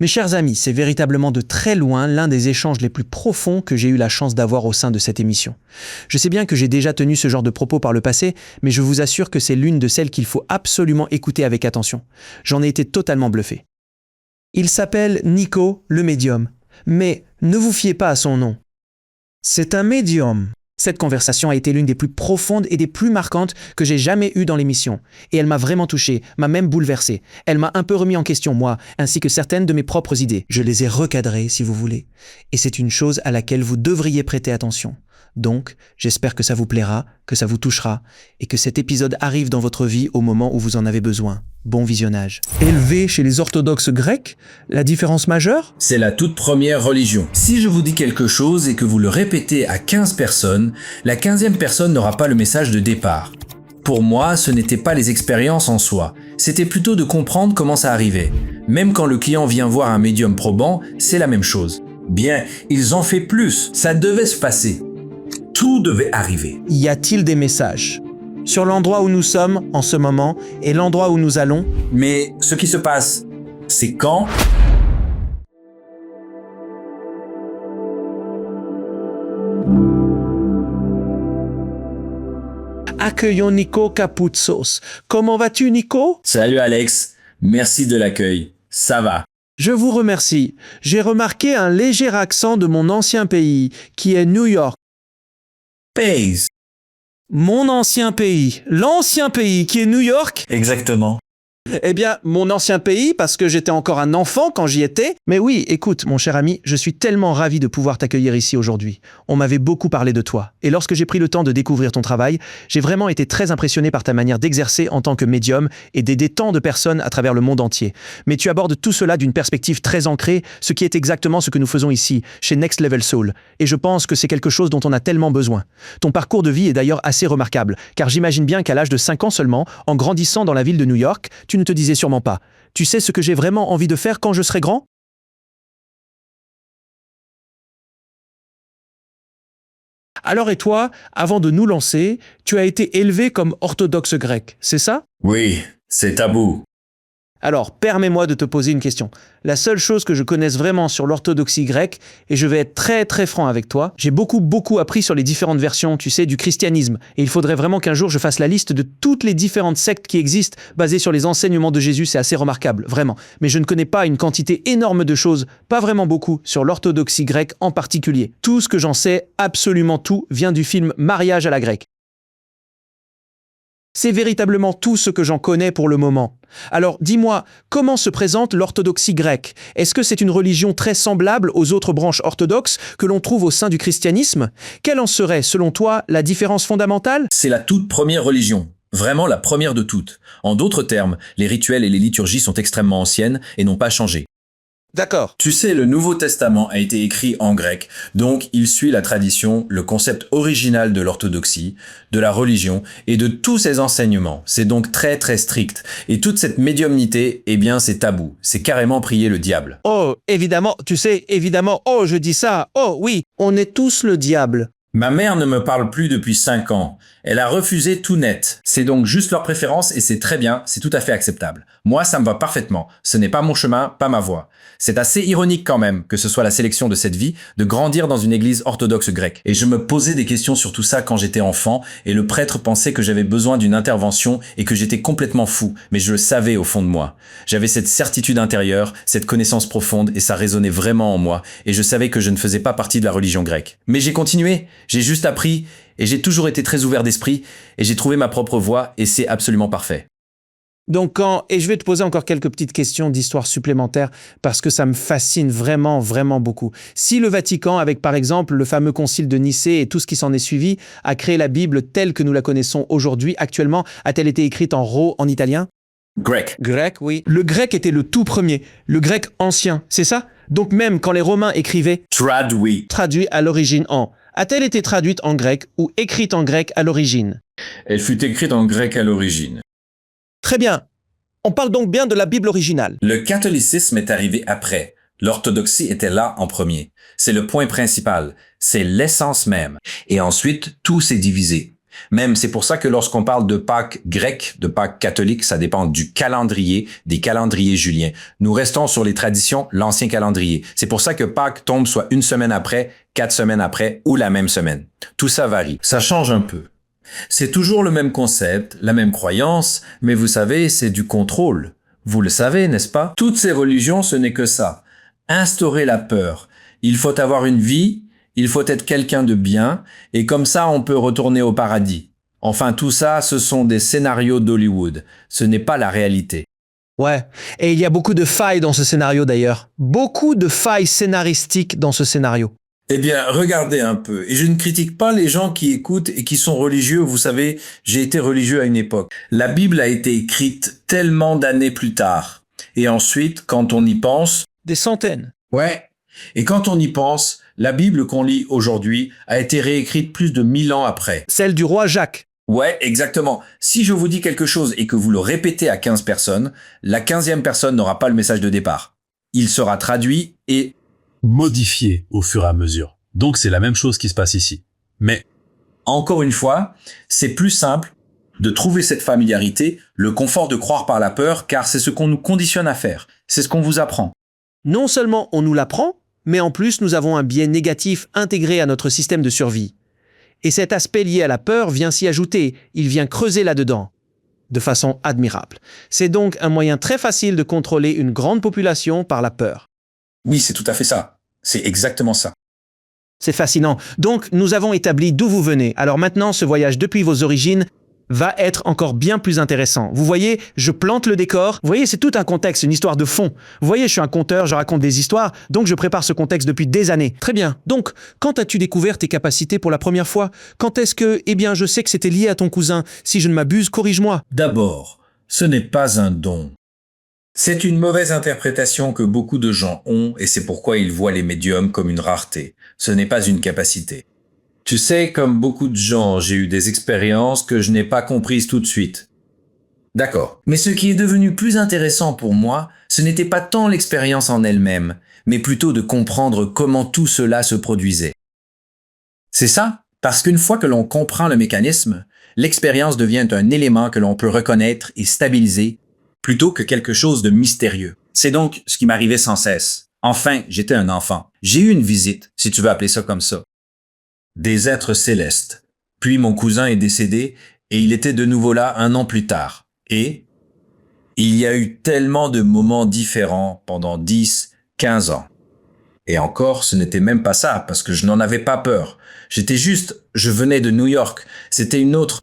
Mes chers amis, c'est véritablement de très loin l'un des échanges les plus profonds que j'ai eu la chance d'avoir au sein de cette émission. Je sais bien que j'ai déjà tenu ce genre de propos par le passé, mais je vous assure que c'est l'une de celles qu'il faut absolument écouter avec attention. J'en ai été totalement bluffé. Il s'appelle Nico, le médium. Mais ne vous fiez pas à son nom. C'est un médium. Cette conversation a été l'une des plus profondes et des plus marquantes que j'ai jamais eues dans l'émission. Et elle m'a vraiment touché, m'a même bouleversé. Elle m'a un peu remis en question, moi, ainsi que certaines de mes propres idées. Je les ai recadrées, si vous voulez. Et c'est une chose à laquelle vous devriez prêter attention. Donc, j'espère que ça vous plaira, que ça vous touchera, et que cet épisode arrive dans votre vie au moment où vous en avez besoin. Bon visionnage. Élevé chez les orthodoxes grecs, la différence majeure ? C'est la toute première religion. Si je vous dis quelque chose et que vous le répétez à 15 personnes, la 15e personne n'aura pas le message de départ. Pour moi, ce n'était pas les expériences en soi, c'était plutôt de comprendre comment ça arrivait. Même quand le client vient voir un médium probant, c'est la même chose. Bien, ils ont fait plus, ça devait se passer. Tout devait arriver. Y a-t-il des messages ? Sur l'endroit où nous sommes en ce moment et l'endroit où nous allons ? Mais ce qui se passe, c'est quand ? Accueillons Nico Kapoutsos. Comment vas-tu, Nico ? Salut Alex, merci de l'accueil. Ça va. Je vous remercie. J'ai remarqué un léger accent de mon ancien pays, qui est New York. Pays. Mon ancien pays. L'ancien pays, qui est New York ? Exactement. Eh bien, mon ancien pays, parce que j'étais encore un enfant quand j'y étais. Mais oui, écoute, mon cher ami, je suis tellement ravi de pouvoir t'accueillir ici aujourd'hui. On m'avait beaucoup parlé de toi. Et lorsque j'ai pris le temps de découvrir ton travail, j'ai vraiment été très impressionné par ta manière d'exercer en tant que médium et d'aider tant de personnes à travers le monde entier. Mais tu abordes tout cela d'une perspective très ancrée, ce qui est exactement ce que nous faisons ici, chez Next Level Soul. Et je pense que c'est quelque chose dont on a tellement besoin. Ton parcours de vie est d'ailleurs assez remarquable, car j'imagine bien qu'à l'âge de 5 ans seulement, en grandissant dans la ville de New York, tu ne te disais sûrement pas « Tu sais ce que j'ai vraiment envie de faire quand je serai grand ?» Alors et toi, avant de nous lancer, tu as été élevé comme orthodoxe grec, c'est ça ? Oui, c'est tabou. Alors, permets-moi de te poser une question. La seule chose que je connaisse vraiment sur l'orthodoxie grecque, et je vais être très très franc avec toi, j'ai beaucoup appris sur les différentes versions, tu sais, du christianisme. Et il faudrait vraiment qu'un jour je fasse la liste de toutes les différentes sectes qui existent basées sur les enseignements de Jésus, c'est assez remarquable, vraiment. Mais je ne connais pas une quantité énorme de choses, pas vraiment beaucoup, sur l'orthodoxie grecque en particulier. Tout ce que j'en sais, absolument tout, vient du film Mariage à la grecque. C'est véritablement tout ce que j'en connais pour le moment. Alors, dis-moi, comment se présente l'orthodoxie grecque ? Est-ce que c'est une religion très semblable aux autres branches orthodoxes que l'on trouve au sein du christianisme ? Quelle en serait, selon toi, la différence fondamentale ? C'est la toute première religion. Vraiment la première de toutes. En d'autres termes, les rituels et les liturgies sont extrêmement anciennes et n'ont pas changé. D'accord. Tu sais, le Nouveau Testament a été écrit en grec, donc il suit la tradition, le concept original de l'orthodoxie, de la religion et de tous ses enseignements. C'est donc très très strict. Et toute cette médiumnité, eh bien c'est tabou. C'est carrément prier le diable. Oh, évidemment, tu sais, évidemment, oh, je dis ça, oh oui, on est tous le diable. Ma mère ne me parle plus depuis 5 ans. Elle a refusé tout net. C'est donc juste leur préférence et c'est très bien, c'est tout à fait acceptable. Moi, ça me va parfaitement. Ce n'est pas mon chemin, pas ma voie. C'est assez ironique quand même que ce soit la sélection de cette vie, de grandir dans une église orthodoxe grecque. Et je me posais des questions sur tout ça quand j'étais enfant et le prêtre pensait que j'avais besoin d'une intervention et que j'étais complètement fou, mais je le savais au fond de moi. J'avais cette certitude intérieure, cette connaissance profonde et ça résonnait vraiment en moi et je savais que je ne faisais pas partie de la religion grecque. Mais j'ai continué, j'ai juste appris et j'ai toujours été très ouvert d'esprit et j'ai trouvé ma propre voie et c'est absolument parfait. Donc et je vais te poser encore quelques petites questions d'histoire supplémentaires parce que ça me fascine vraiment beaucoup. Si le Vatican, avec par exemple le fameux concile de Nicée et tout ce qui s'en est suivi, a créé la Bible telle que nous la connaissons aujourd'hui, actuellement, a-t-elle été écrite en italien ? Grec. Grec, oui. Le grec était le tout premier, le grec ancien, c'est ça ? Donc même quand les Romains écrivaient traduit à l'origine en, a-t-elle été traduite en grec ou écrite en grec à l'origine ? Elle fut écrite en grec à l'origine. Très bien. On parle donc bien de la Bible originale. Le catholicisme est arrivé après. L'orthodoxie était là en premier. C'est le point principal. C'est l'essence même. Et ensuite, tout s'est divisé. Même, c'est pour ça que lorsqu'on parle de Pâques grecques, de Pâques catholiques, ça dépend du calendrier, des calendriers juliens. Nous restons sur les traditions, l'ancien calendrier. C'est pour ça que Pâques tombe soit une semaine après, 4 semaines après ou la même semaine. Tout ça varie. Ça change un peu. C'est toujours le même concept, la même croyance, mais vous savez, c'est du contrôle. Vous le savez, n'est-ce pas? Toutes ces religions, ce n'est que ça. Instaurer la peur. Il faut avoir une vie, il faut être quelqu'un de bien, et comme ça, on peut retourner au paradis. Enfin, tout ça, ce sont des scénarios d'Hollywood. Ce n'est pas la réalité. Ouais, et il y a beaucoup de failles dans ce scénario d'ailleurs. Beaucoup de failles scénaristiques dans ce scénario. Eh bien, regardez un peu. Et je ne critique pas les gens qui écoutent et qui sont religieux. Vous savez, j'ai été religieux à une époque. La Bible a été écrite tellement d'années plus tard. Et ensuite, quand on y pense... Des centaines. Ouais. Et quand on y pense, la Bible qu'on lit aujourd'hui a été réécrite plus de 1000 ans après. Celle du roi Jacques. Ouais, exactement. Si je vous dis quelque chose et que vous le répétez à 15 personnes, la 15e personne n'aura pas le message de départ. Il sera traduit et modifié au fur et à mesure. Donc c'est la même chose qui se passe ici. Mais encore une fois, c'est plus simple de trouver cette familiarité, le confort de croire par la peur, car c'est ce qu'on nous conditionne à faire. C'est ce qu'on vous apprend. Non seulement on nous l'apprend, mais en plus nous avons un biais négatif intégré à notre système de survie. Et cet aspect lié à la peur vient s'y ajouter, il vient creuser là-dedans, de façon admirable. C'est donc un moyen très facile de contrôler une grande population par la peur. Oui, c'est tout à fait ça. C'est exactement ça. C'est fascinant. Donc, nous avons établi d'où vous venez. Alors maintenant, ce voyage depuis vos origines va être encore bien plus intéressant. Vous voyez, je plante le décor. Vous voyez, c'est tout un contexte, une histoire de fond. Vous voyez, je suis un conteur, je raconte des histoires, donc je prépare ce contexte depuis des années. Très bien. Donc, quand as-tu découvert tes capacités pour la première fois? Quand est-ce que, eh bien, je sais que c'était lié à ton cousin. Si je ne m'abuse, corrige-moi. D'abord, ce n'est pas un don. C'est une mauvaise interprétation que beaucoup de gens ont et c'est pourquoi ils voient les médiums comme une rareté. Ce n'est pas une capacité. Tu sais, comme beaucoup de gens, j'ai eu des expériences que je n'ai pas comprises tout de suite. D'accord. Mais ce qui est devenu plus intéressant pour moi, ce n'était pas tant l'expérience en elle-même, mais plutôt de comprendre comment tout cela se produisait. C'est ça, parce qu'une fois que l'on comprend le mécanisme, l'expérience devient un élément que l'on peut reconnaître et stabiliser plutôt que quelque chose de mystérieux. C'est donc ce qui m'arrivait sans cesse. Enfin, j'étais un enfant. J'ai eu une visite, si tu veux appeler ça comme ça. Des êtres célestes. Puis mon cousin est décédé et il était de nouveau là un an plus tard. Et il y a eu tellement de moments différents pendant 10, 15 ans. Et encore, ce n'était même pas ça, parce que je n'en avais pas peur. Je venais de New York. C'était une autre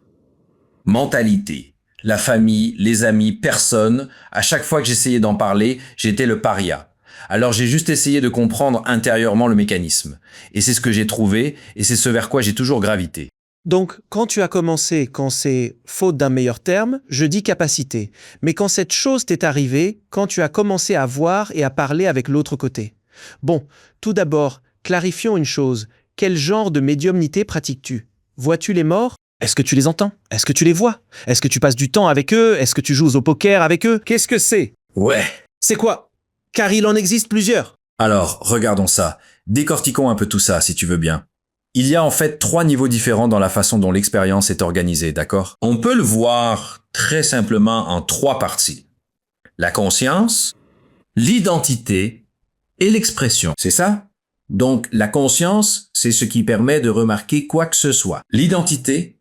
mentalité. La famille, les amis, personne. À chaque fois que j'essayais d'en parler, j'étais le paria. Alors j'ai juste essayé de comprendre intérieurement le mécanisme. Et c'est ce que j'ai trouvé, et c'est ce vers quoi j'ai toujours gravité. Donc, quand tu as commencé, quand c'est, faute d'un meilleur terme, je dis capacité. Mais quand cette chose t'est arrivée, quand tu as commencé à voir et à parler avec l'autre côté. Bon, tout d'abord, clarifions une chose. Quel genre de médiumnité pratiques-tu? Vois-tu les morts? Est-ce que tu les entends? Est-ce que tu les vois? Est-ce que tu passes du temps avec eux? Est-ce que tu joues au poker avec eux? Qu'est-ce que c'est? Ouais. C'est quoi? Car il en existe plusieurs. Alors, regardons ça. Décortiquons un peu tout ça, si tu veux bien. Il y a en fait 3 niveaux différents dans la façon dont l'expérience est organisée, d'accord? On peut le voir très simplement en 3 parties. La conscience, l'identité et l'expression. C'est ça? Donc, la conscience, c'est ce qui permet de remarquer quoi que ce soit. L'identité,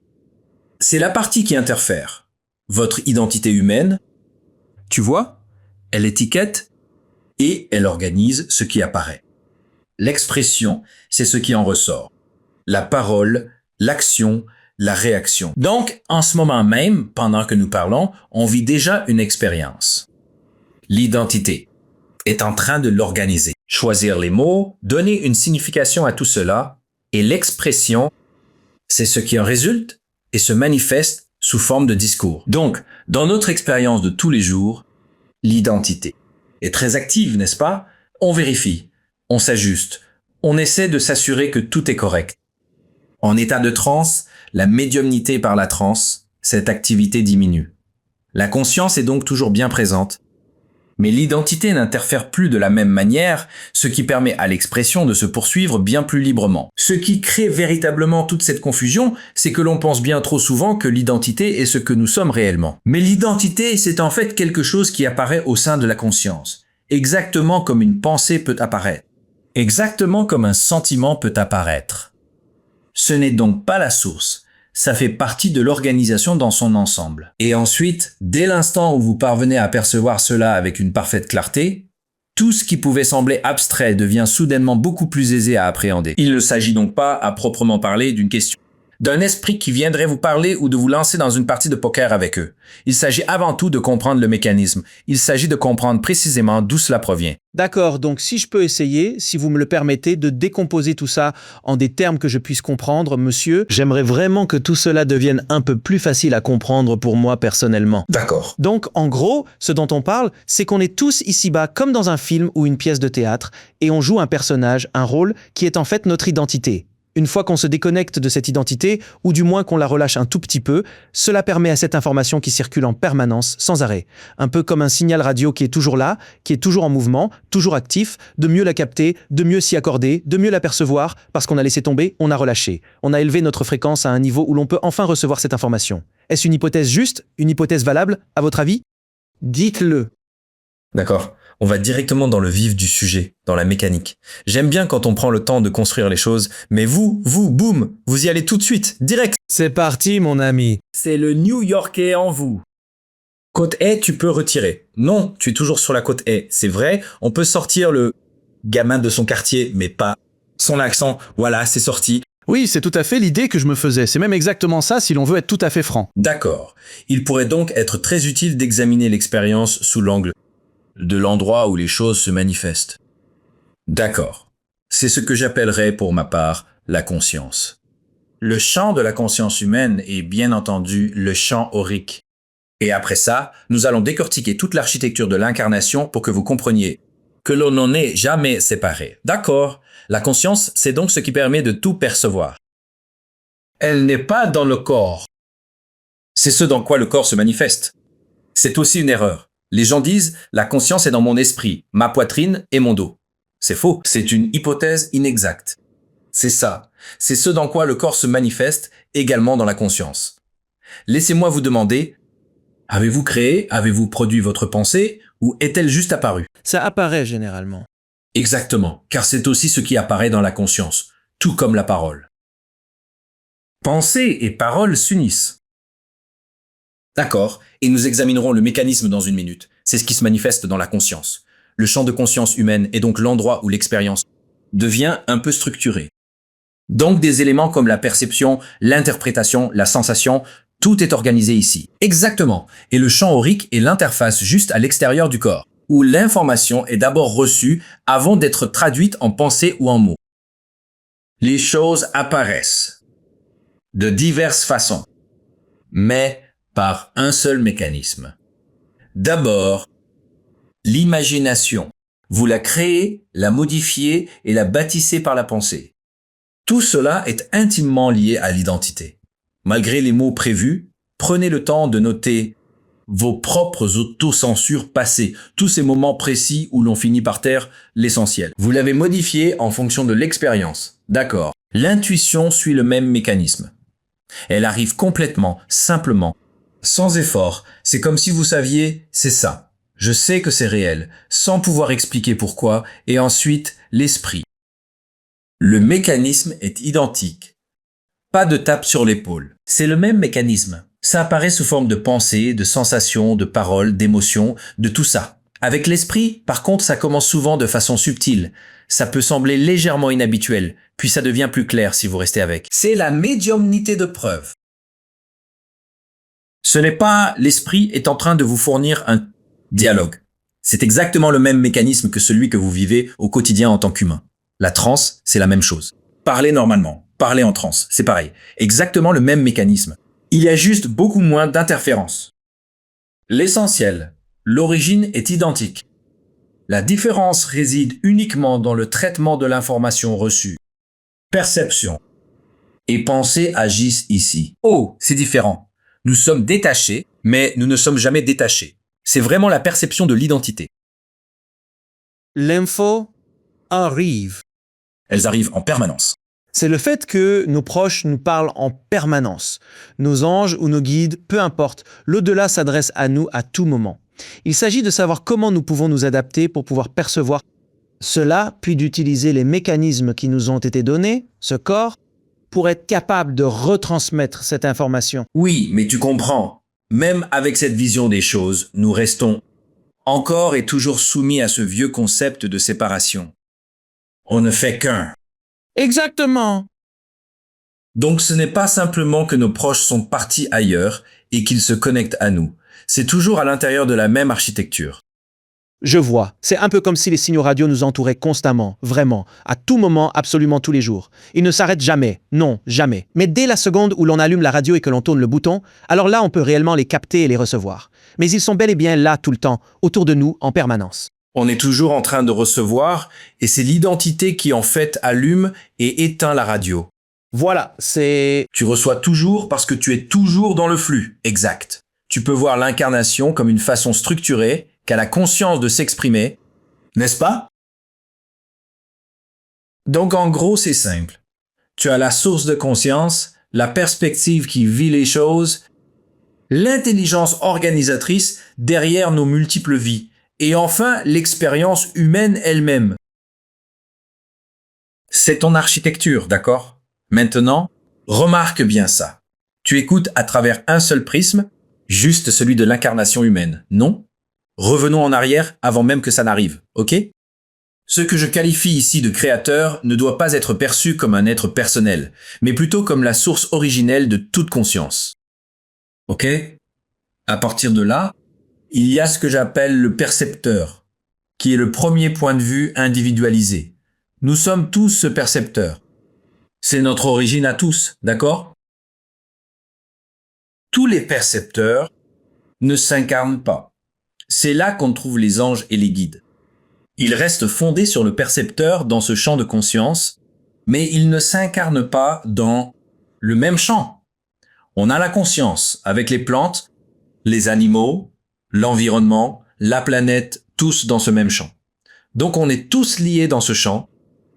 c'est la partie qui interfère. Votre identité humaine, tu vois, elle étiquette et elle organise ce qui apparaît. L'expression, c'est ce qui en ressort. La parole, l'action, la réaction. Donc, en ce moment même, pendant que nous parlons, on vit déjà une expérience. L'identité est en train de l'organiser. Choisir les mots, donner une signification à tout cela, et l'expression, c'est ce qui en résulte et se manifeste sous forme de discours. Donc, dans notre expérience de tous les jours, l'identité est très active, n'est-ce pas? On vérifie, on s'ajuste, on essaie de s'assurer que tout est correct. En état de transe, la médiumnité par la transe, cette activité diminue. La conscience est donc toujours bien présente, Mais l'identité n'interfère plus de la même manière, ce qui permet à l'expression de se poursuivre bien plus librement. Ce qui crée véritablement toute cette confusion, c'est que l'on pense bien trop souvent que l'identité est ce que nous sommes réellement. Mais l'identité, c'est en fait quelque chose qui apparaît au sein de la conscience, exactement comme une pensée peut apparaître, exactement comme un sentiment peut apparaître. Ce n'est donc pas la source. Ça fait partie de l'organisation dans son ensemble. Et ensuite, dès l'instant où vous parvenez à percevoir cela avec une parfaite clarté, tout ce qui pouvait sembler abstrait devient soudainement beaucoup plus aisé à appréhender. Il ne s'agit donc pas, à proprement parler, d'une question d'un esprit qui viendrait vous parler ou de vous lancer dans une partie de poker avec eux. Il s'agit avant tout de comprendre le mécanisme. Il s'agit de comprendre précisément d'où cela provient. D'accord, donc si je peux essayer, si vous me le permettez, de décomposer tout ça en des termes que je puisse comprendre, monsieur, j'aimerais vraiment que tout cela devienne un peu plus facile à comprendre pour moi personnellement. D'accord. Donc, en gros, ce dont on parle, c'est qu'on est tous ici-bas comme dans un film ou une pièce de théâtre, et on joue un personnage, un rôle, qui est en fait notre identité. Une fois qu'on se déconnecte de cette identité, ou du moins qu'on la relâche un tout petit peu, cela permet à cette information qui circule en permanence, sans arrêt. Un peu comme un signal radio qui est toujours là, qui est toujours en mouvement, toujours actif, de mieux la capter, de mieux s'y accorder, de mieux l'apercevoir, parce qu'on a laissé tomber, on a relâché. On a élevé notre fréquence à un niveau où l'on peut enfin recevoir cette information. Est-ce une hypothèse juste, une hypothèse valable, à votre avis? Dites-le. D'accord. On va directement dans le vif du sujet, dans la mécanique. J'aime bien quand on prend le temps de construire les choses, mais vous, boum, vous y allez tout de suite, direct. C'est parti, mon ami. C'est le New-Yorkais en vous. Côte A, tu peux retirer. Non, tu es toujours sur la côte A. C'est vrai, on peut sortir le gamin de son quartier, mais pas son accent. Voilà, c'est sorti. Oui, c'est tout à fait l'idée que je me faisais. C'est même exactement ça si l'on veut être tout à fait franc. D'accord. Il pourrait donc être très utile d'examiner l'expérience sous l'angle de l'endroit où les choses se manifestent. D'accord. C'est ce que j'appellerais pour ma part la conscience. Le champ de la conscience humaine est bien entendu le champ aurique. Et après ça, nous allons décortiquer toute l'architecture de l'incarnation pour que vous compreniez que l'on n'en est jamais séparé. D'accord. La conscience, c'est donc ce qui permet de tout percevoir. Elle n'est pas dans le corps. C'est ce dans quoi le corps se manifeste. C'est aussi une erreur. Les gens disent « la conscience est dans mon esprit, ma poitrine et mon dos ». C'est faux, c'est une hypothèse inexacte. C'est ça, c'est ce dans quoi le corps se manifeste également dans la conscience. Laissez-moi vous demander, avez-vous créé, avez-vous produit votre pensée ou est-elle juste apparue? Ça apparaît généralement. Exactement, car c'est aussi ce qui apparaît dans la conscience, tout comme la parole. Pensée et parole s'unissent. D'accord, et nous examinerons le mécanisme dans une minute. C'est ce qui se manifeste dans la conscience. Le champ de conscience humaine est donc l'endroit où l'expérience devient un peu structurée. Donc des éléments comme la perception, l'interprétation, la sensation, tout est organisé ici. Exactement. Et le champ aurique est l'interface juste à l'extérieur du corps, où l'information est d'abord reçue avant d'être traduite en pensée ou en mots. Les choses apparaissent de diverses façons, mais par un seul mécanisme. D'abord, l'imagination. Vous la créez, la modifiez et la bâtissez par la pensée. Tout cela est intimement lié à l'identité. Malgré les mots prévus, prenez le temps de noter vos propres autocensures passées, tous ces moments précis où l'on finit par taire l'essentiel. Vous l'avez modifié en fonction de l'expérience. D'accord. L'intuition suit le même mécanisme. Elle arrive complètement, simplement, sans effort. C'est comme si vous saviez, c'est ça. Je sais que c'est réel, sans pouvoir expliquer pourquoi, et ensuite, l'esprit. Le mécanisme est identique. Pas de tape sur l'épaule. C'est le même mécanisme. Ça apparaît sous forme de pensée, de sensations, de paroles, d'émotions, de tout ça. Avec l'esprit, par contre, ça commence souvent de façon subtile. Ça peut sembler légèrement inhabituel, puis ça devient plus clair si vous restez avec. C'est la médiumnité de preuve. Ce n'est pas l'esprit est en train de vous fournir un dialogue. C'est exactement le même mécanisme que celui que vous vivez au quotidien en tant qu'humain. La transe, c'est la même chose. Parler normalement, parler en transe, c'est pareil. Exactement le même mécanisme. Il y a juste beaucoup moins d'interférences. L'essentiel, l'origine est identique. La différence réside uniquement dans le traitement de l'information reçue. Perception et pensée agissent ici. Oh, c'est différent. Nous sommes détachés, mais nous ne sommes jamais détachés. C'est vraiment la perception de l'identité. l'info arrive. Elles arrivent en permanence. C'est le fait que nos proches nous parlent en permanence. Nos anges ou nos guides, peu importe, l'au-delà s'adresse à nous à tout moment. Il s'agit de savoir comment nous pouvons nous adapter pour pouvoir percevoir cela, puis d'utiliser les mécanismes qui nous ont été donnés, ce corps, pour être capable de retransmettre cette information. Oui, mais tu comprends. Même avec cette vision des choses, nous restons encore et toujours soumis à ce vieux concept de séparation. On ne fait qu'un. Exactement. Donc ce n'est pas simplement que nos proches sont partis ailleurs et qu'ils se connectent à nous. C'est toujours à l'intérieur de la même architecture. Je vois. C'est un peu comme si les signaux radio nous entouraient constamment, vraiment, à tout moment, absolument tous les jours. Ils ne s'arrêtent jamais. Non, jamais. Mais dès la seconde où l'on allume la radio et que l'on tourne le bouton, alors là, on peut réellement les capter et les recevoir. Mais ils sont bel et bien là tout le temps, autour de nous, en permanence. On est toujours en train de recevoir et c'est l'identité qui en fait allume et éteint la radio. Voilà, c'est... Tu reçois toujours parce que tu es toujours dans le flux. Exact. Tu peux voir l'incarnation comme une façon structurée qu'a la conscience de s'exprimer, n'est-ce pas? Donc en gros, c'est simple. Tu as la source de conscience, la perspective qui vit les choses, l'intelligence organisatrice derrière nos multiples vies, et enfin l'expérience humaine elle-même. C'est ton architecture, d'accord? Maintenant, remarque bien ça. Tu écoutes à travers un seul prisme, juste celui de l'incarnation humaine, non? Revenons en arrière avant même que ça n'arrive, ok? Ce que je qualifie ici de créateur ne doit pas être perçu comme un être personnel, mais plutôt comme la source originelle de toute conscience. Ok? À partir de là, il y a ce que j'appelle le percepteur, qui est le premier point de vue individualisé. Nous sommes tous ce percepteur. C'est notre origine à tous, d'accord? Tous les percepteurs ne s'incarnent pas. C'est là qu'on trouve les anges et les guides. Ils restent fondés sur le percepteur dans ce champ de conscience, mais ils ne s'incarnent pas dans le même champ. On a la conscience avec les plantes, les animaux, l'environnement, la planète, tous dans ce même champ. Donc on est tous liés dans ce champ,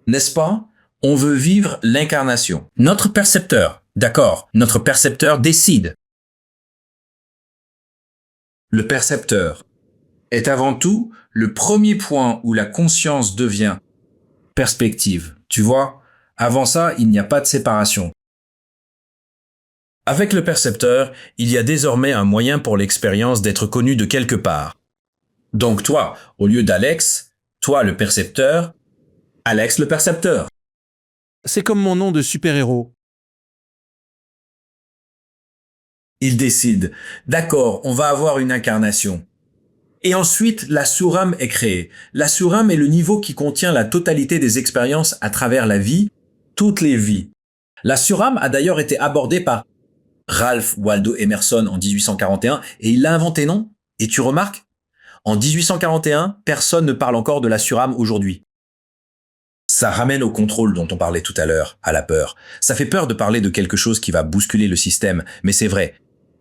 n'est-ce pas? On veut vivre l'incarnation. Notre percepteur, d'accord, notre percepteur décide. Le percepteur est avant tout le premier point où la conscience devient perspective. Tu vois, avant ça, il n'y a pas de séparation. Avec le percepteur, il y a désormais un moyen pour l'expérience d'être connue de quelque part. Donc toi, au lieu d'Alex, toi le percepteur, Alex le percepteur. C'est comme mon nom de super-héros. Il décide, d'accord, on va avoir une incarnation. Et ensuite, la Suram est créée. La Suram est le niveau qui contient la totalité des expériences à travers la vie, toutes les vies. La Suram a d'ailleurs été abordée par Ralph Waldo Emerson en 1841 et il l'a inventé, non? Et tu remarques? En 1841, personne ne parle encore de la Suram aujourd'hui. Ça ramène au contrôle dont on parlait tout à l'heure, à la peur. Ça fait peur de parler de quelque chose qui va bousculer le système, mais c'est vrai.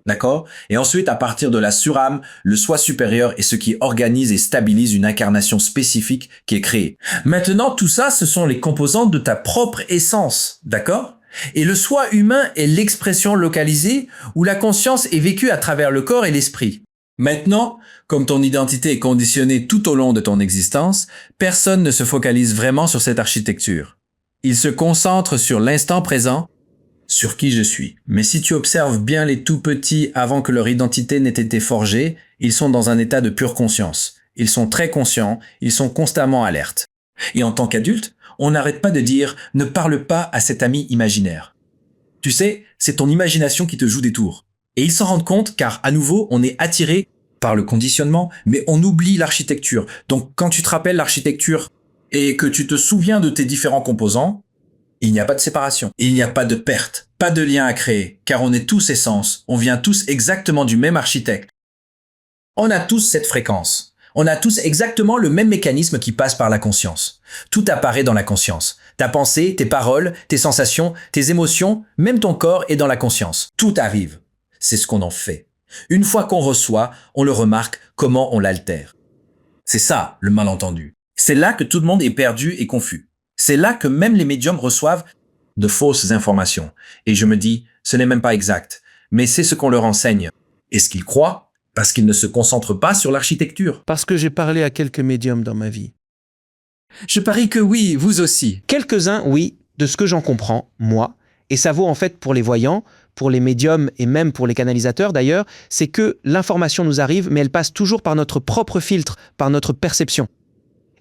D'accord? Et ensuite, à partir de la Suram, le soi supérieur est ce qui organise et stabilise une incarnation spécifique qui est créée. Maintenant, tout ça, ce sont les composantes de ta propre essence. D'accord? Et le soi humain est l'expression localisée où la conscience est vécue à travers le corps et l'esprit. Maintenant, comme ton identité est conditionnée tout au long de ton existence, personne ne se focalise vraiment sur cette architecture. Il se concentre sur l'instant présent, sur qui je suis. Mais si tu observes bien les tout petits avant que leur identité n'ait été forgée, ils sont dans un état de pure conscience. Ils sont très conscients, ils sont constamment alertes. Et en tant qu'adulte, on n'arrête pas de dire « ne parle pas à cet ami imaginaire ». Tu sais, c'est ton imagination qui te joue des tours. Et ils s'en rendent compte car, à nouveau, on est attiré par le conditionnement, mais on oublie l'architecture. Donc, quand tu te rappelles l'architecture et que tu te souviens de tes différents composants, il n'y a pas de séparation. Il n'y a pas de perte, pas de lien à créer, car on est tous essence. On vient tous exactement du même architecte. On a tous cette fréquence. On a tous exactement le même mécanisme qui passe par la conscience. Tout apparaît dans la conscience. Ta pensée, tes paroles, tes sensations, tes émotions, même ton corps est dans la conscience. Tout arrive. C'est ce qu'on en fait. Une fois qu'on reçoit, on le remarque comment on l'altère. C'est ça, le malentendu. C'est là que tout le monde est perdu et confus. C'est là que même les médiums reçoivent de fausses informations. Et je me dis, ce n'est même pas exact, mais c'est ce qu'on leur enseigne. Est-ce qu'ils croient? Parce qu'ils ne se concentrent pas sur l'architecture. Parce que j'ai parlé à quelques médiums dans ma vie. Je parie que oui, vous aussi. Quelques-uns, oui, de ce que j'en comprends, moi, et ça vaut en fait pour les voyants, pour les médiums et même pour les canalisateurs d'ailleurs, c'est que l'information nous arrive, mais elle passe toujours par notre propre filtre, par notre perception.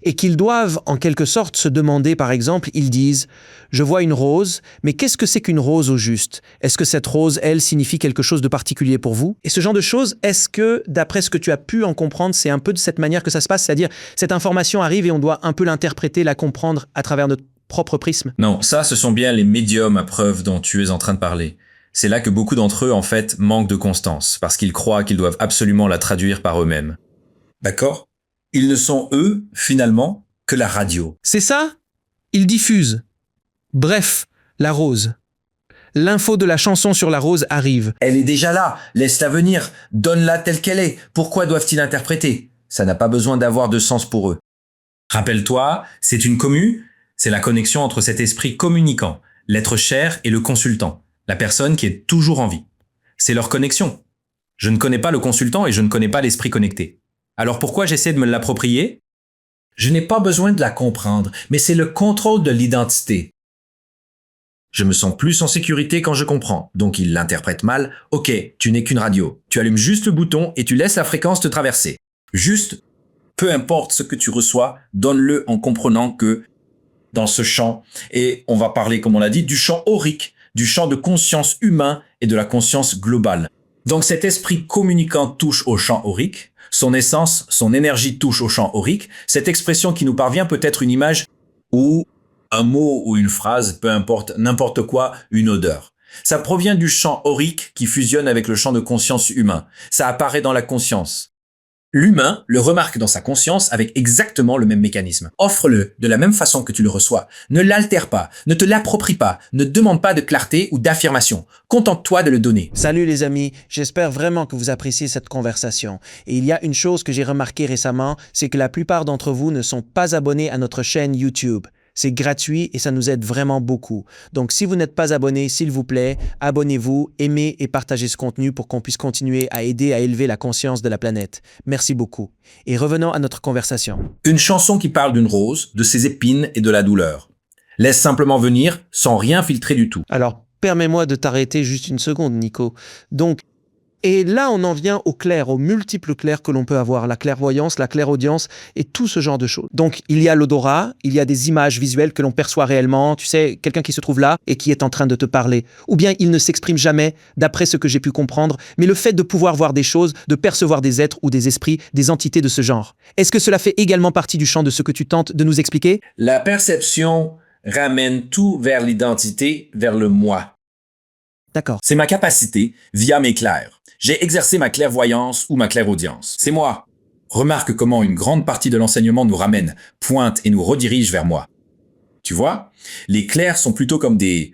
Et qu'ils doivent en quelque sorte se demander, par exemple, ils disent « Je vois une rose, mais qu'est-ce que c'est qu'une rose au juste? Est-ce que cette rose, elle, signifie quelque chose de particulier pour vous ?» Et ce genre de choses, est-ce que, d'après ce que tu as pu en comprendre, c'est un peu de cette manière que ça se passe? C'est-à-dire, cette information arrive et on doit un peu l'interpréter, la comprendre à travers notre propre prisme? Non, ça, ce sont bien les médiums à preuve dont tu es en train de parler. C'est là que beaucoup d'entre eux, en fait, manquent de constance, parce qu'ils croient qu'ils doivent absolument la traduire par eux-mêmes. D'accord? Ils ne sont, eux, finalement, que la radio. C'est ça? Ils diffusent. Bref, la rose. L'info de la chanson sur la rose arrive. Elle est déjà là, laisse-la venir, donne-la telle qu'elle est. Pourquoi doivent-ils l'interpréter? Ça n'a pas besoin d'avoir de sens pour eux. Rappelle-toi, c'est une commu, c'est la connexion entre cet esprit communicant, l'être cher et le consultant, la personne qui est toujours en vie. C'est leur connexion. Je ne connais pas le consultant et je ne connais pas l'esprit connecté. Alors pourquoi j'essaie de me l'approprier? Je n'ai pas besoin de la comprendre, mais c'est le contrôle de l'identité. Je me sens plus en sécurité quand je comprends, donc il l'interprète mal. Ok, tu n'es qu'une radio. Tu allumes juste le bouton et tu laisses la fréquence te traverser. Juste, peu importe ce que tu reçois, donne-le en comprenant que dans ce champ, et on va parler, comme on l'a dit, du champ aurique, du champ de conscience humain et de la conscience globale. Donc cet esprit communicant touche au champ aurique, son essence, son énergie touche au champ aurique. Cette expression qui nous parvient peut être une image ou un mot ou une phrase, peu importe, n'importe quoi, une odeur. Ça provient du champ aurique qui fusionne avec le champ de conscience humain. Ça apparaît dans la conscience. L'humain le remarque dans sa conscience avec exactement le même mécanisme. Offre-le de la même façon que tu le reçois. Ne l'altère pas, ne te l'approprie pas, ne demande pas de clarté ou d'affirmation. Contente-toi de le donner. Salut les amis, j'espère vraiment que vous appréciez cette conversation. Et il y a une chose que j'ai remarqué récemment, c'est que la plupart d'entre vous ne sont pas abonnés à notre chaîne YouTube. C'est gratuit et ça nous aide vraiment beaucoup. Donc si vous n'êtes pas abonné, s'il vous plaît, abonnez-vous, aimez et partagez ce contenu pour qu'on puisse continuer à aider à élever la conscience de la planète. Merci beaucoup. Et revenons à notre conversation. Une chanson qui parle d'une rose, de ses épines et de la douleur. Laisse simplement venir sans rien filtrer du tout. Alors, permets-moi de t'arrêter juste une seconde, Nico. Donc, et là, on en vient au clair, aux multiples clairs que l'on peut avoir, la clairvoyance, la clairaudience et tout ce genre de choses. Donc, il y a l'odorat, il y a des images visuelles que l'on perçoit réellement, tu sais, quelqu'un qui se trouve là et qui est en train de te parler. Ou bien il ne s'exprime jamais, d'après ce que j'ai pu comprendre, mais le fait de pouvoir voir des choses, de percevoir des êtres ou des esprits, des entités de ce genre. Est-ce que cela fait également partie du champ de ce que tu tentes de nous expliquer? La perception ramène tout vers l'identité, vers le moi. D'accord. C'est ma capacité, via mes clairs. J'ai exercé ma clairvoyance ou ma clairaudience. C'est moi. Remarque comment une grande partie de l'enseignement nous ramène, pointe et nous redirige vers moi. Tu vois, les clairs sont plutôt comme des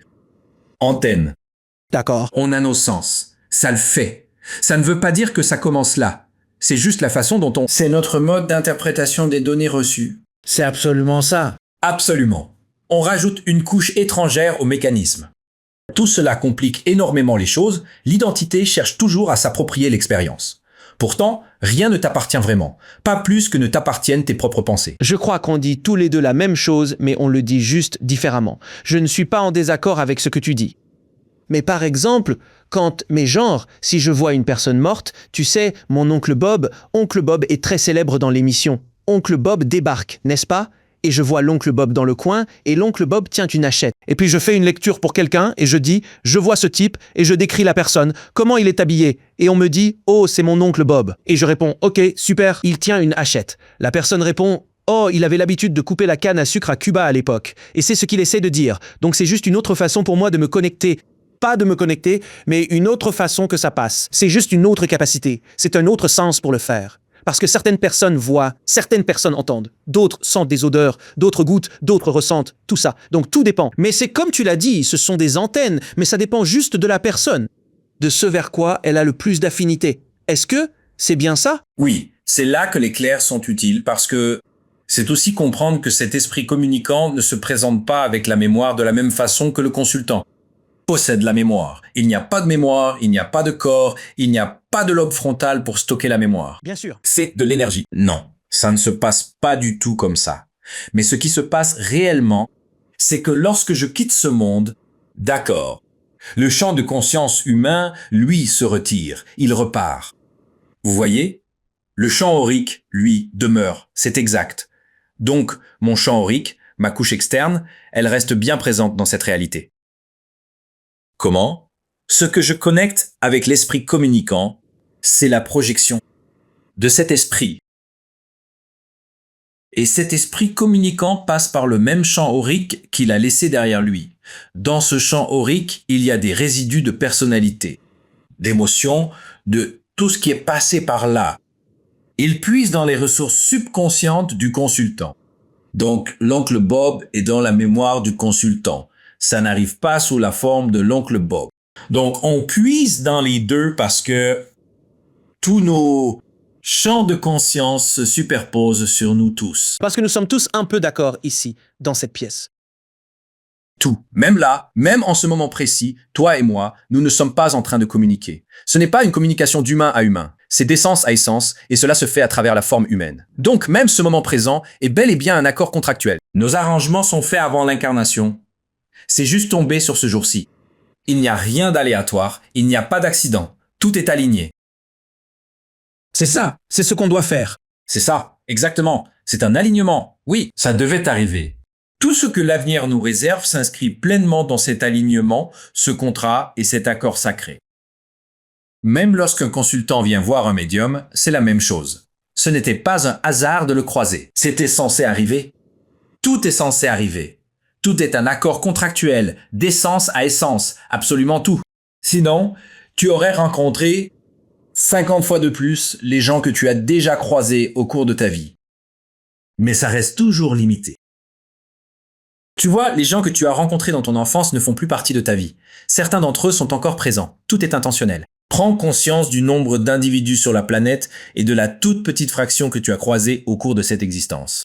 antennes. D'accord. On a nos sens. Ça le fait. Ça ne veut pas dire que ça commence là. C'est juste la façon dont on... C'est notre mode d'interprétation des données reçues. C'est absolument ça. Absolument. On rajoute une couche étrangère au mécanisme. Tout cela complique énormément les choses, l'identité cherche toujours à s'approprier l'expérience. Pourtant, rien ne t'appartient vraiment, pas plus que ne t'appartiennent tes propres pensées. Je crois qu'on dit tous les deux la même chose, mais on le dit juste différemment. Je ne suis pas en désaccord avec ce que tu dis. Mais par exemple, si je vois une personne morte, tu sais, Oncle Bob est très célèbre dans l'émission. Oncle Bob débarque, n'est-ce pas ? Et je vois l'oncle Bob dans le coin, et l'oncle Bob tient une hachette. Et puis je fais une lecture pour quelqu'un, et je dis, je vois ce type, et je décris la personne, comment il est habillé. Et on me dit, oh, c'est mon oncle Bob. Et je réponds, ok, super, il tient une hachette. La personne répond, oh, il avait l'habitude de couper la canne à sucre à Cuba à l'époque. Et c'est ce qu'il essaie de dire. Donc c'est juste une autre façon pour moi de me connecter. Pas de me connecter, mais une autre façon que ça passe. C'est juste une autre capacité. C'est un autre sens pour le faire. Parce que certaines personnes voient, certaines personnes entendent, d'autres sentent des odeurs, d'autres goûtent, d'autres ressentent, tout ça. Donc tout dépend. Mais c'est comme tu l'as dit, ce sont des antennes, mais ça dépend juste de la personne, de ce vers quoi elle a le plus d'affinité. Est-ce que c'est bien ça? Oui, c'est là que les clairs sont utiles parce que C'est aussi comprendre que cet esprit communicant ne se présente pas avec la mémoire de la même façon que le consultant possède la mémoire. Il n'y a pas de mémoire, il n'y a pas de corps, il n'y a pas de lobe frontal pour stocker la mémoire. Bien sûr. C'est de l'énergie. Non, ça ne se passe pas du tout comme ça. Mais ce qui se passe réellement, c'est que lorsque je quitte ce monde, d'accord, le champ de conscience humain, lui, se retire, il repart. Vous voyez? Le champ aurique, lui, demeure, c'est exact. Donc, mon champ aurique, ma couche externe, elle reste bien présente dans cette réalité. Comment? Ce que je connecte avec l'esprit communicant, c'est la projection de cet esprit. Et cet esprit communicant passe par le même champ aurique qu'il a laissé derrière lui. Dans ce champ aurique, il y a des résidus de personnalité, d'émotions, de tout ce qui est passé par là. Il puise dans les ressources subconscientes du consultant. Donc, l'oncle Bob est dans la mémoire du consultant. Ça n'arrive pas sous la forme de l'oncle Bob. Donc, on puise dans les deux parce que tous nos champs de conscience se superposent sur nous tous. Parce que nous sommes tous un peu d'accord ici, dans cette pièce. Tout. Même là, même en ce moment précis, toi et moi, nous ne sommes pas en train de communiquer. Ce n'est pas une communication d'humain à humain. C'est d'essence à essence, et cela se fait à travers la forme humaine. Donc, même ce moment présent est bel et bien un accord contractuel. Nos arrangements sont faits avant l'incarnation. C'est juste tombé sur ce jour-ci. Il n'y a rien d'aléatoire, il n'y a pas d'accident. Tout est aligné. C'est ça, c'est ce qu'on doit faire. C'est ça, exactement. C'est un alignement. Oui, ça devait arriver. Tout ce que l'avenir nous réserve s'inscrit pleinement dans cet alignement, ce contrat et cet accord sacré. Même lorsqu'un consultant vient voir un médium, c'est la même chose. Ce n'était pas un hasard de le croiser. C'était censé arriver. Tout est censé arriver. Tout est un accord contractuel, d'essence à essence, absolument tout. Sinon, tu aurais rencontré 50 fois de plus les gens que tu as déjà croisés au cours de ta vie. Mais ça reste toujours limité. Tu vois, les gens que tu as rencontrés dans ton enfance ne font plus partie de ta vie. Certains d'entre eux sont encore présents. Tout est intentionnel. Prends conscience du nombre d'individus sur la planète et de la toute petite fraction que tu as croisée au cours de cette existence.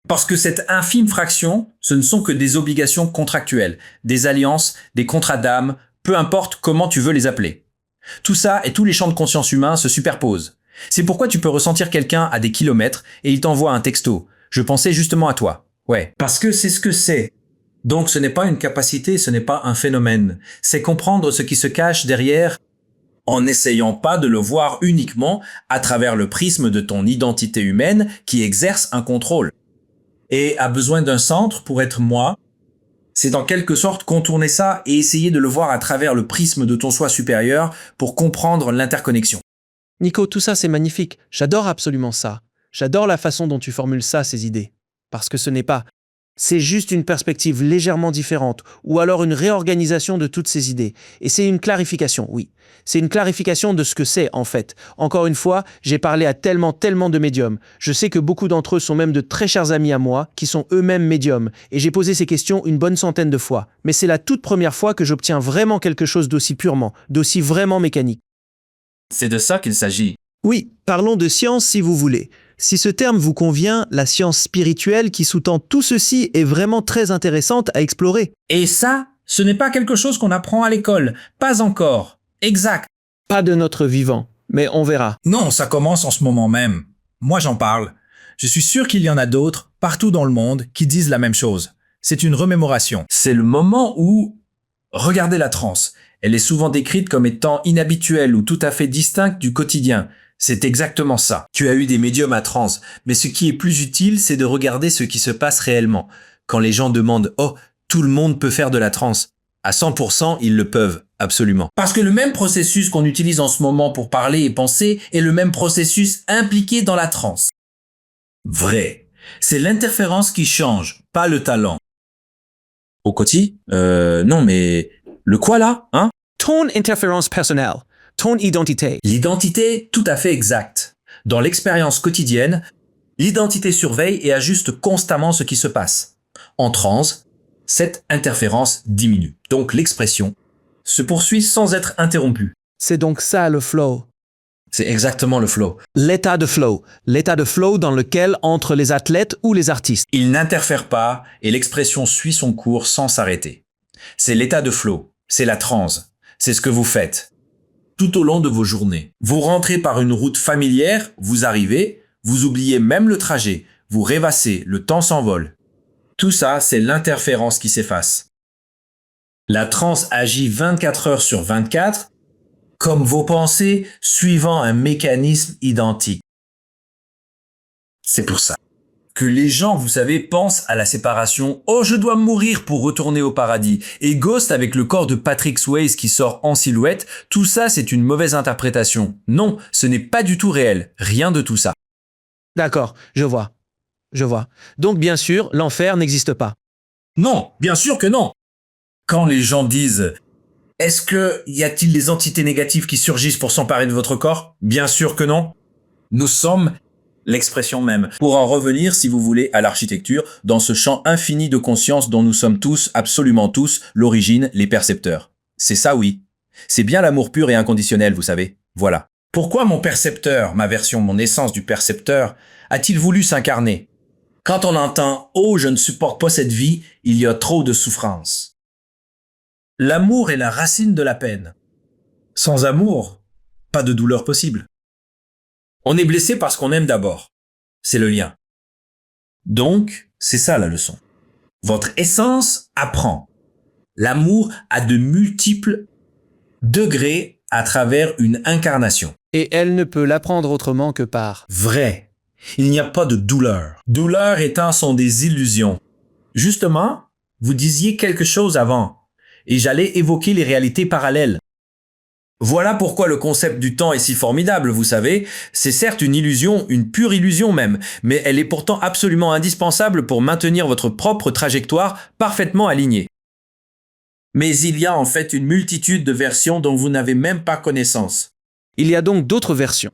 Parce que cette infime fraction, ce ne sont que des obligations contractuelles, des alliances, des contrats d'âme, peu importe comment tu veux les appeler. Tout ça et tous les champs de conscience humains se superposent. C'est pourquoi tu peux ressentir quelqu'un à des kilomètres et il t'envoie un texto. Je pensais justement à toi. Ouais, parce que c'est ce que c'est. Donc ce n'est pas une capacité, ce n'est pas un phénomène. C'est comprendre ce qui se cache derrière en n'essayant pas de le voir uniquement à travers le prisme de ton identité humaine qui exerce un contrôle. Et a besoin d'un centre pour être moi. C'est en quelque sorte contourner ça et essayer de le voir à travers le prisme de ton soi supérieur pour comprendre l'interconnexion. Nico, tout ça c'est magnifique. J'adore absolument ça. J'adore la façon dont tu formules ça, ces idées. Parce que ce n'est pas. C'est juste une perspective légèrement différente, ou alors une réorganisation de toutes ces idées. Et c'est une clarification, oui. C'est une clarification de ce que c'est, en fait. Encore une fois, j'ai parlé à tellement de médiums. Je sais que beaucoup d'entre eux sont même de très chers amis à moi, qui sont eux-mêmes médiums. Et j'ai posé ces questions une bonne centaine de fois. Mais c'est la toute première fois que j'obtiens vraiment quelque chose d'aussi purement, d'aussi vraiment mécanique. C'est de ça qu'il s'agit. Oui, parlons de science si vous voulez. Si ce terme vous convient, la science spirituelle qui sous-tend tout ceci est vraiment très intéressante à explorer. Et ça, ce n'est pas quelque chose qu'on apprend à l'école. Pas encore. Exact. Pas de notre vivant, mais on verra. Non, ça commence en ce moment même. Moi, j'en parle. Je suis sûr qu'il y en a d'autres, partout dans le monde, qui disent la même chose. C'est une remémoration. C'est le moment où... Regardez la transe. Elle est souvent décrite comme étant inhabituelle ou tout à fait distincte du quotidien. C'est exactement ça. Tu as eu des médiums à transe, mais ce qui est plus utile, c'est de regarder ce qui se passe réellement. Quand les gens demandent « Oh, tout le monde peut faire de la transe », à 100%, ils le peuvent, absolument. Parce que le même processus qu'on utilise en ce moment pour parler et penser est le même processus impliqué dans la transe. Vrai. C'est l'interférence qui change, pas le talent. Au quotidien? Non, mais... Le quoi là, hein? Ton interférence personnelle, ton identité. L'identité, tout à fait exact. Dans l'expérience quotidienne, l'identité surveille et ajuste constamment ce qui se passe. En transe, cette interférence diminue. Donc l'expression se poursuit sans être interrompue. C'est donc ça le flow. C'est exactement le flow. L'état de flow dans lequel entrent les athlètes ou les artistes. Il n'interfère pas et l'expression suit son cours sans s'arrêter. C'est l'état de flow, c'est la transe, c'est ce que vous faites. Tout au long de vos journées. Vous rentrez par une route familière, vous arrivez, vous oubliez même le trajet, vous rêvassez, le temps s'envole. Tout ça, c'est l'interférence qui s'efface. La transe agit 24 heures sur 24, comme vos pensées, suivant un mécanisme identique. C'est pour ça que les gens, vous savez, pensent à la séparation « Oh, je dois mourir pour retourner au paradis » et Ghost avec le corps de Patrick Swayze qui sort en silhouette, tout ça c'est une mauvaise interprétation. Non, ce n'est pas du tout réel, rien de tout ça. D'accord, je vois. Donc bien sûr, l'enfer n'existe pas. Non, bien sûr que non. Quand les gens disent « Est-ce que y a-t-il des entités négatives qui surgissent pour s'emparer de votre corps ?» Bien sûr que non. Nous sommes l'expression même. Pour en revenir, si vous voulez, à l'architecture, dans ce champ infini de conscience dont nous sommes tous, absolument tous, l'origine, les percepteurs. C'est ça, oui. C'est bien l'amour pur et inconditionnel, vous savez. Voilà. Pourquoi mon percepteur, ma version, mon essence du percepteur, a-t-il voulu s'incarner? Quand on entend « Oh, je ne supporte pas cette vie, il y a trop de souffrance ». L'amour est la racine de la peine. Sans amour, pas de douleur possible. On est blessé parce qu'on aime d'abord. C'est le lien. Donc, c'est ça la leçon. Votre essence apprend. L'amour a de multiples degrés à travers une incarnation. Et elle ne peut l'apprendre autrement que par... Vrai. Il n'y a pas de douleur. Douleur et temps sont des illusions. Justement, vous disiez quelque chose avant, et j'allais évoquer les réalités parallèles. Voilà pourquoi le concept du temps est si formidable, vous savez. C'est certes une illusion, une pure illusion même, mais elle est pourtant absolument indispensable pour maintenir votre propre trajectoire parfaitement alignée. Mais il y a en fait une multitude de versions dont vous n'avez même pas connaissance. Il y a donc d'autres versions.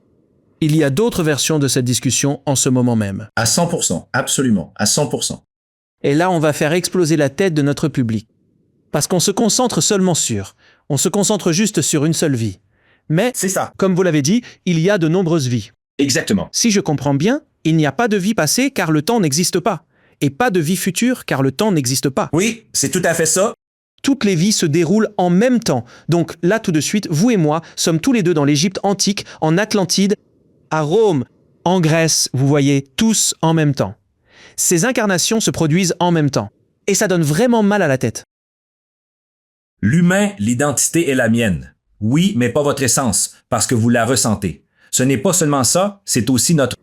Il y a d'autres versions de cette discussion en ce moment même. À 100%, absolument, à 100%. Et là, on va faire exploser la tête de notre public. Parce qu'on se concentre seulement sur... On se concentre juste sur une seule vie. Mais, C'est ça. comme vous l'avez dit, il y a de nombreuses vies. Exactement. Si je comprends bien, il n'y a pas de vie passée car le temps n'existe pas. Et pas de vie future car le temps n'existe pas. Oui, c'est tout à fait ça. Toutes les vies se déroulent en même temps. Donc là, tout de suite, vous et moi sommes tous les deux dans l'Égypte antique, en Atlantide, à Rome, en Grèce, vous voyez, tous en même temps. Ces incarnations se produisent en même temps. Et ça donne vraiment mal à la tête. L'humain, l'identité est la mienne. Oui, mais pas votre essence, parce que vous la ressentez. Ce n'est pas seulement ça, c'est aussi notre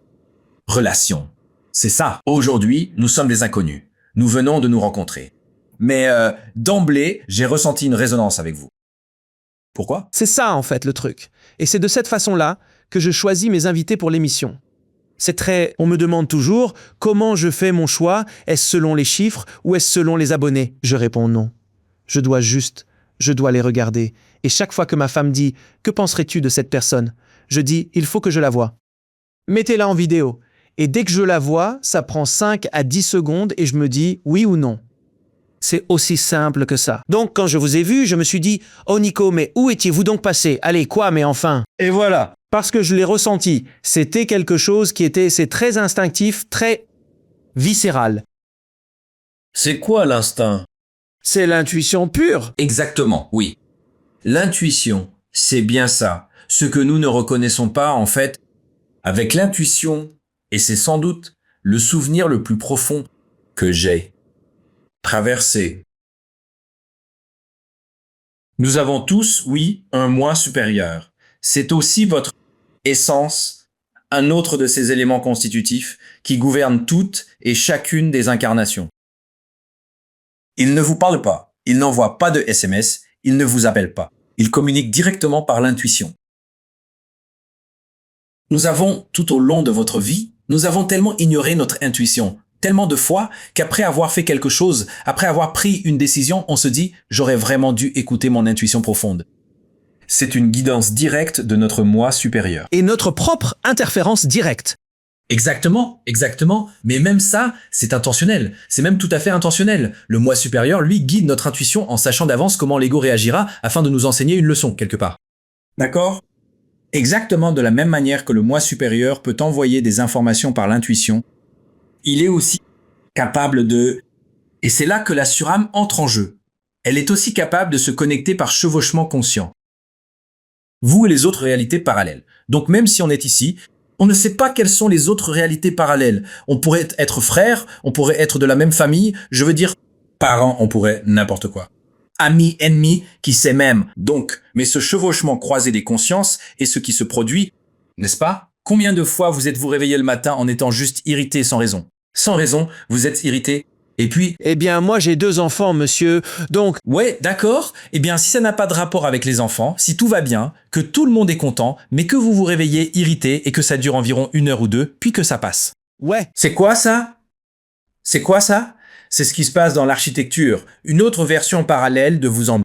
relation. C'est ça. Aujourd'hui, nous sommes des inconnus. Nous venons de nous rencontrer. Mais d'emblée, j'ai ressenti une résonance avec vous. Pourquoi? C'est ça, en fait, le truc. Et c'est de cette façon-là que je choisis mes invités pour l'émission. C'est très... On me demande toujours comment je fais mon choix. Est-ce selon les chiffres ou est-ce selon les abonnés? Je réponds non. Je dois les regarder. Et chaque fois que ma femme dit « Que penserais-tu de cette personne ?» Je dis « Il faut que je la voie. » Mettez-la en vidéo. Et dès que je la vois, ça prend 5 à 10 secondes et je me dis « Oui ou non ?» C'est aussi simple que ça. Donc quand je vous ai vu, je me suis dit « Oh Nico, mais où étiez-vous donc passé? Allez, quoi, mais enfin ?» Et voilà. Parce que je l'ai ressenti. C'était quelque chose c'est très instinctif, très viscéral. C'est quoi l'instinct? C'est l'intuition pure. Exactement, oui. L'intuition, c'est bien ça. Ce que nous ne reconnaissons pas, en fait, avec l'intuition, et c'est sans doute le souvenir le plus profond que j'ai traversé. Nous avons tous, oui, un moi supérieur. C'est aussi votre essence, un autre de ces éléments constitutifs qui gouvernent toutes et chacune des incarnations. Il ne vous parle pas, il n'envoie pas de SMS, il ne vous appelle pas. Il communique directement par l'intuition. Nous avons, tout au long de votre vie, nous avons tellement ignoré notre intuition, tellement de fois qu'après avoir fait quelque chose, après avoir pris une décision, on se dit « j'aurais vraiment dû écouter mon intuition profonde ». C'est une guidance directe de notre moi supérieur. Et notre propre interférence directe. Exactement, exactement. Mais même ça, c'est intentionnel. C'est même tout à fait intentionnel. Le moi supérieur, lui, guide notre intuition en sachant d'avance comment l'ego réagira afin de nous enseigner une leçon, quelque part. D'accord? Exactement de la même manière que le moi supérieur peut envoyer des informations par l'intuition, il est aussi capable de... Et c'est là que la surâme entre en jeu. Elle est aussi capable de se connecter par chevauchement conscient. Vous et les autres réalités parallèles. Donc même si on est ici, on ne sait pas quelles sont les autres réalités parallèles. On pourrait être frères, on pourrait être de la même famille, je veux dire parents, on pourrait n'importe quoi. Amis, ennemis, qui s'aiment. Donc, mais ce chevauchement croisé des consciences est ce qui se produit, n'est-ce pas? Combien de fois vous êtes-vous réveillé le matin en étant juste irrité sans raison? Sans raison, vous êtes irrité. Et puis... Eh bien, moi j'ai 2 enfants, monsieur, donc... Ouais, d'accord. Eh bien, si ça n'a pas de rapport avec les enfants, si tout va bien, que tout le monde est content, mais que vous vous réveillez irrité et que ça dure environ 1 heure ou 2, puis que ça passe. Ouais. C'est quoi ça? C'est quoi ça? C'est ce qui se passe dans l'architecture. Une autre version parallèle de vous en...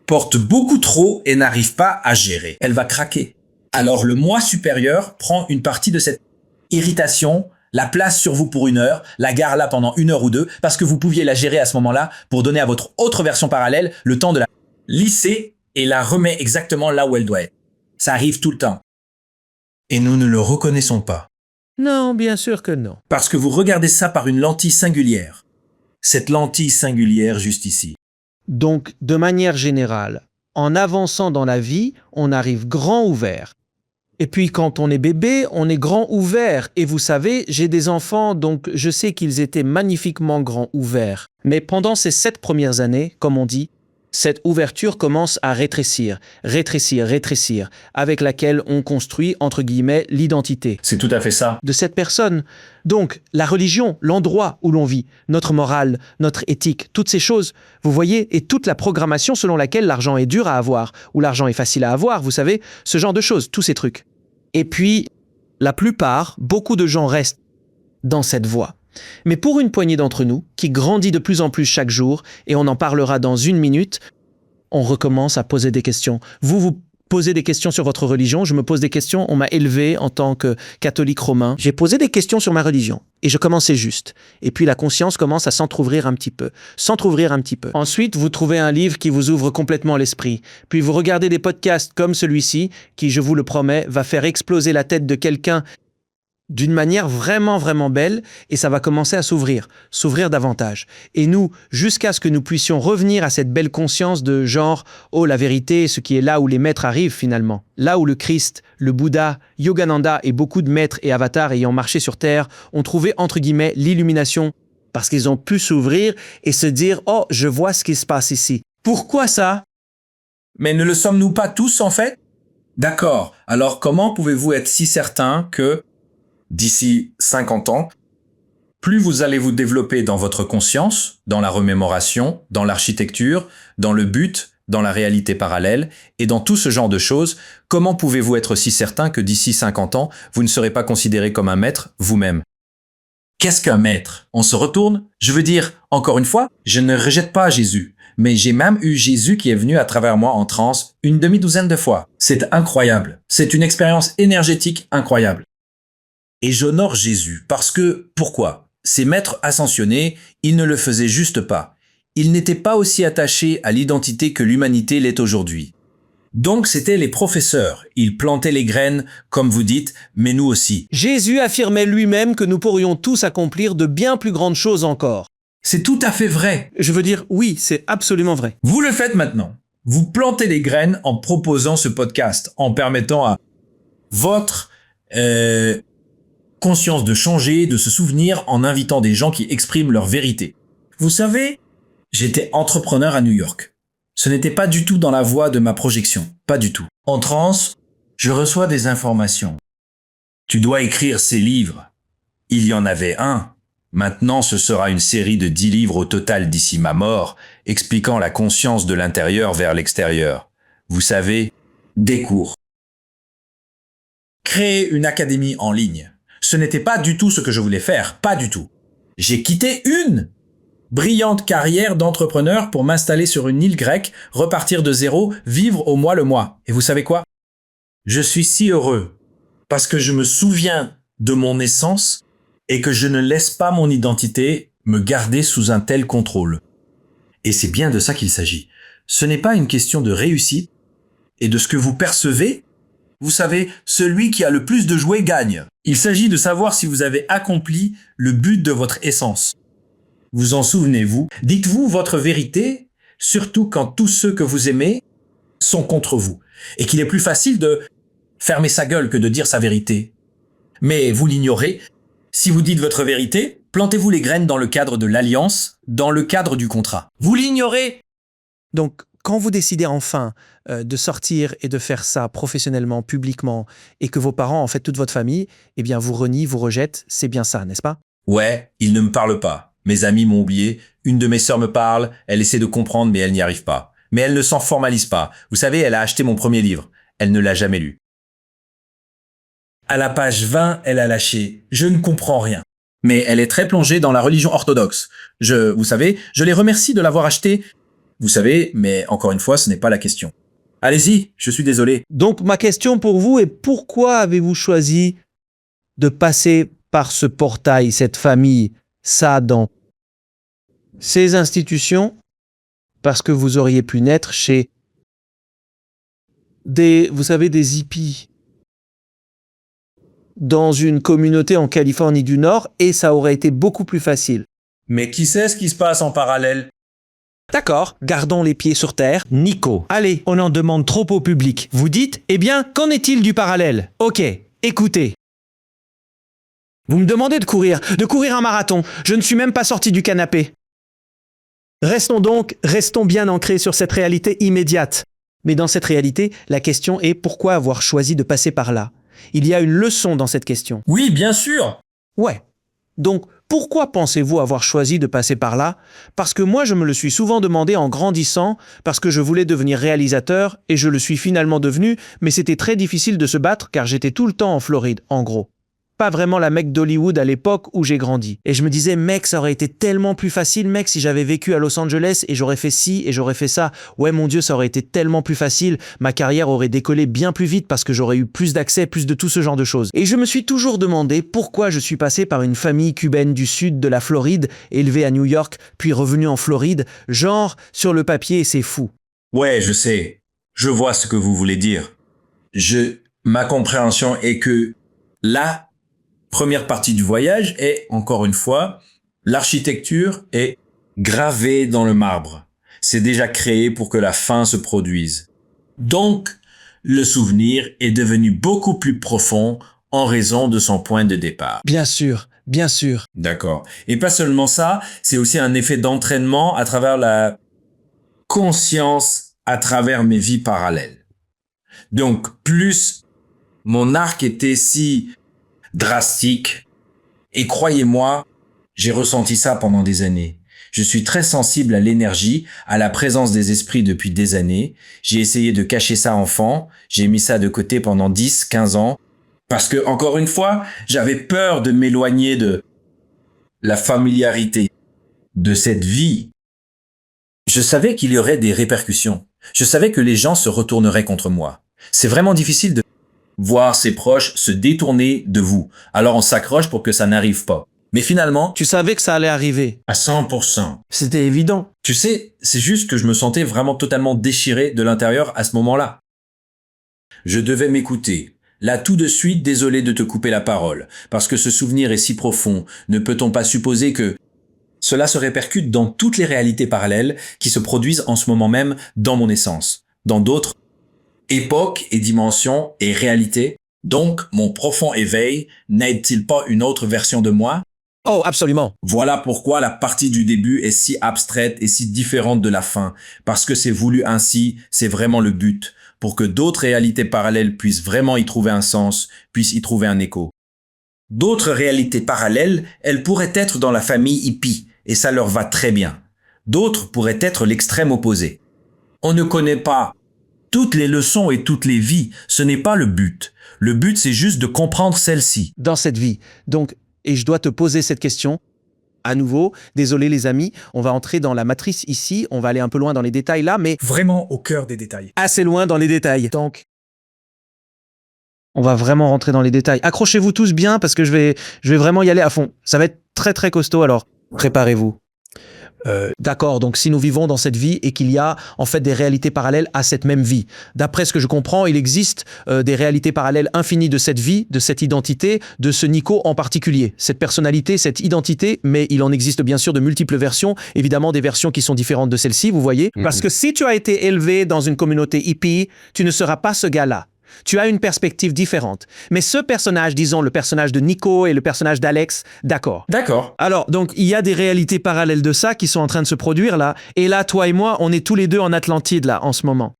porte beaucoup trop et n'arrive pas à gérer. Elle va craquer. Alors le moi supérieur prend une partie de cette irritation, la place sur vous pour 1 heure, la gare là pendant 1 heure ou 2, parce que vous pouviez la gérer à ce moment-là pour donner à votre autre version parallèle le temps de la lisser et la remet exactement là où elle doit être. Ça arrive tout le temps. Et nous ne le reconnaissons pas. Non, bien sûr que non. Parce que vous regardez ça par une lentille singulière. Cette lentille singulière juste ici. Donc, de manière générale, en avançant dans la vie, on arrive grand ouvert. Et puis quand on est bébé, on est grand ouvert. Et vous savez, j'ai des enfants, donc je sais qu'ils étaient magnifiquement grands ouverts. Mais pendant ces 7 premières années, comme on dit, cette ouverture commence à rétrécir, avec laquelle on construit, entre guillemets, l'identité C'est tout à fait ça. de cette personne. Donc, la religion, l'endroit où l'on vit, notre morale, notre éthique, toutes ces choses, vous voyez, et toute la programmation selon laquelle l'argent est dur à avoir, ou l'argent est facile à avoir, vous savez, ce genre de choses, tous ces trucs. Et puis, la plupart, beaucoup de gens restent dans cette voie. Mais pour une poignée d'entre nous, qui grandit de plus en plus chaque jour, et on en parlera dans 1 minute, on recommence à poser des questions. Vous posez des questions sur votre religion, je me pose des questions, on m'a élevé en tant que catholique romain. J'ai posé des questions sur ma religion, et je commençais juste. Et puis la conscience commence à s'entrouvrir un petit peu. Ensuite, vous trouvez un livre qui vous ouvre complètement l'esprit. Puis vous regardez des podcasts comme celui-ci, qui, je vous le promets, va faire exploser la tête de quelqu'un d'une manière vraiment, vraiment belle, et ça va commencer à s'ouvrir davantage. Et nous, jusqu'à ce que nous puissions revenir à cette belle conscience de genre, oh, la vérité, ce qui est là où les maîtres arrivent finalement. Là où le Christ, le Bouddha, Yogananda et beaucoup de maîtres et avatars ayant marché sur Terre ont trouvé, entre guillemets, l'illumination, parce qu'ils ont pu s'ouvrir et se dire, oh, je vois ce qui se passe ici. Pourquoi ça? Mais ne le sommes-nous pas tous en fait? D'accord. Alors comment pouvez-vous être si certain que d'ici 50 ans, plus vous allez vous développer dans votre conscience, dans la remémoration, dans l'architecture, dans le but, dans la réalité parallèle, et dans tout ce genre de choses, comment pouvez-vous être si certain que d'ici 50 ans, vous ne serez pas considéré comme un maître vous-même? Qu'est-ce qu'un maître? On se retourne? Je veux dire, encore une fois, je ne rejette pas Jésus, mais j'ai même eu Jésus qui est venu à travers moi en transe 12 de fois. C'est incroyable. C'est une expérience énergétique incroyable. Et j'honore Jésus parce que, pourquoi? Ces maîtres ascensionnés, ils ne le faisaient juste pas. Ils n'étaient pas aussi attachés à l'identité que l'humanité l'est aujourd'hui. Donc c'étaient les professeurs. Ils plantaient les graines, comme vous dites, mais nous aussi. Jésus affirmait lui-même que nous pourrions tous accomplir de bien plus grandes choses encore. C'est tout à fait vrai. Je veux dire, oui, c'est absolument vrai. Vous le faites maintenant. Vous plantez les graines en proposant ce podcast, en permettant à votre conscience de changer, de se souvenir, en invitant des gens qui expriment leur vérité. Vous savez, j'étais entrepreneur à New York. Ce n'était pas du tout dans la voie de ma projection, pas du tout. En transe, je reçois des informations. Tu dois écrire ces livres. Il y en avait un. Maintenant, ce sera une série de 10 livres au total d'ici ma mort, expliquant la conscience de l'intérieur vers l'extérieur. Vous savez, des cours. Créer une académie en ligne. Ce n'était pas du tout ce que je voulais faire, pas du tout. J'ai quitté une brillante carrière d'entrepreneur pour m'installer sur une île grecque, repartir de zéro, vivre au mois le mois. Et vous savez quoi? Je suis si heureux parce que je me souviens de mon essence et que je ne laisse pas mon identité me garder sous un tel contrôle. Et c'est bien de ça qu'il s'agit. Ce n'est pas une question de réussite, et de ce que vous percevez, vous savez, celui qui a le plus de jouets gagne. Il s'agit de savoir si vous avez accompli le but de votre essence. Vous en souvenez-vous? Dites-vous votre vérité, surtout quand tous ceux que vous aimez sont contre vous, et qu'il est plus facile de fermer sa gueule que de dire sa vérité. Mais vous l'ignorez. Si vous dites votre vérité, plantez-vous les graines dans le cadre de l'alliance, dans le cadre du contrat. Vous l'ignorez. Donc, quand vous décidez enfin de sortir et de faire ça professionnellement, publiquement, et que vos parents, en fait toute votre famille, eh bien vous renient, vous rejettent, c'est bien ça, n'est-ce pas? Ouais, ils ne me parlent pas. Mes amis m'ont oublié. Une de mes sœurs me parle. Elle essaie de comprendre, mais elle n'y arrive pas. Mais elle ne s'en formalise pas. Vous savez, elle a acheté mon premier livre. Elle ne l'a jamais lu. À la page 20, elle a lâché. Je ne comprends rien. Mais elle est très plongée dans la religion orthodoxe. Vous savez, je les remercie de l'avoir acheté. Vous savez, mais encore une fois, ce n'est pas la question. Allez-y, je suis désolé. Donc ma question pour vous est pourquoi avez-vous choisi de passer par ce portail, cette famille, ça dans ces institutions, parce que vous auriez pu naître chez vous savez, des hippies dans une communauté en Californie du Nord et ça aurait été beaucoup plus facile. Mais qui sait ce qui se passe en parallèle? D'accord, gardons les pieds sur terre. Nico, allez, on en demande trop au public. Vous dites, eh bien, qu'en est-il du parallèle? Ok, écoutez. Vous me demandez de courir un marathon. Je ne suis même pas sorti du canapé. Restons bien ancrés sur cette réalité immédiate. Mais dans cette réalité, la question est pourquoi avoir choisi de passer par là? Il y a une leçon dans cette question. Oui, bien sûr. Ouais. Donc, pourquoi pensez-vous avoir choisi de passer par là? Parce que moi, je me le suis souvent demandé en grandissant, parce que je voulais devenir réalisateur, et je le suis finalement devenu, mais c'était très difficile de se battre car j'étais tout le temps en Floride, en gros. Pas vraiment la mec d'Hollywood à l'époque où j'ai grandi. Et je me disais, mec, ça aurait été tellement plus facile, mec, si j'avais vécu à Los Angeles et j'aurais fait ci et j'aurais fait ça. Ouais, mon Dieu, ça aurait été tellement plus facile. Ma carrière aurait décollé bien plus vite parce que j'aurais eu plus d'accès, plus de tout ce genre de choses. Et je me suis toujours demandé pourquoi je suis passé par une famille cubaine du sud de la Floride, élevée à New York, puis revenu en Floride. Genre, sur le papier, c'est fou. Ouais, je sais. Je vois ce que vous voulez dire. Ma compréhension est que là, première partie du voyage est, encore une fois, l'architecture est gravée dans le marbre. C'est déjà créé pour que la fin se produise. Donc, le souvenir est devenu beaucoup plus profond en raison de son point de départ. Bien sûr, bien sûr. D'accord. Et pas seulement ça, c'est aussi un effet d'entraînement à travers la conscience, à travers mes vies parallèles. Donc, plus mon arc était si drastique. Et croyez-moi, j'ai ressenti ça pendant des années. Je suis très sensible à l'énergie, à la présence des esprits depuis des années. J'ai essayé de cacher ça enfant. J'ai mis ça de côté pendant 10, 15 ans. Parce que, encore une fois, j'avais peur de m'éloigner de la familiarité, de cette vie. Je savais qu'il y aurait des répercussions. Je savais que les gens se retourneraient contre moi. C'est vraiment difficile de voir ses proches se détourner de vous. Alors on s'accroche pour que ça n'arrive pas. Mais finalement, Tu savais que ça allait arriver. à 100%. C'était évident. Tu sais, c'est juste que je me sentais vraiment totalement déchiré de l'intérieur à ce moment-là. Je devais m'écouter. Là, tout de suite, désolé de te couper la parole, parce que ce souvenir est si profond. Ne peut-on pas supposer que cela se répercute dans toutes les réalités parallèles qui se produisent en ce moment même dans mon essence, dans d'autres époques et dimensions et réalités. Donc, mon profond éveil n'aide-t-il pas une autre version de moi? Oh, absolument. Voilà pourquoi la partie du début est si abstraite et si différente de la fin, parce que c'est voulu ainsi, c'est vraiment le but, pour que d'autres réalités parallèles puissent vraiment y trouver un sens, puissent y trouver un écho. D'autres réalités parallèles, elles pourraient être dans la famille hippie, et ça leur va très bien. D'autres pourraient être l'extrême opposé. On ne connaît pas toutes les leçons et toutes les vies, ce n'est pas le but. Le but, c'est juste de comprendre celle-ci. Dans cette vie. Donc, et je dois te poser cette question à nouveau. Désolé les amis, on va entrer dans la matrice ici, on va aller un peu loin dans les détails là, mais Vraiment au cœur des détails. assez loin dans les détails. Donc, on va vraiment rentrer dans les détails. Accrochez-vous tous bien parce que je vais vraiment y aller à fond. Ça va être très très costaud, alors préparez-vous. D'accord, donc si nous vivons dans cette vie et qu'il y a en fait des réalités parallèles à cette même vie. D'après ce que je comprends, il existe des réalités parallèles infinies de cette vie, de cette identité, de ce Nico en particulier. Cette personnalité, cette identité, mais il en existe bien sûr de multiples versions, évidemment des versions qui sont différentes de celle-ci, vous voyez. Parce que si tu as été élevé dans une communauté hippie, tu ne seras pas ce gars-là. Tu as une perspective différente. Mais ce personnage, disons le personnage de Nico et le personnage d'Alex, d'accord. D'accord. Alors, donc, il y a des réalités parallèles de ça qui sont en train de se produire là. Et là, toi et moi, on est tous les deux en Atlantide là, en ce moment.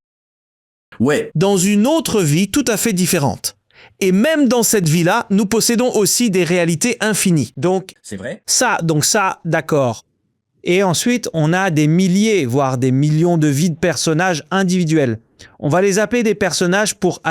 Ouais. Dans une autre vie tout à fait différente. Et même dans cette vie-là, nous possédons aussi des réalités infinies. Donc, C'est vrai? ça, d'accord. Et ensuite, on a des milliers, voire des millions de vies de personnages individuels. On va les appeler des personnages pour,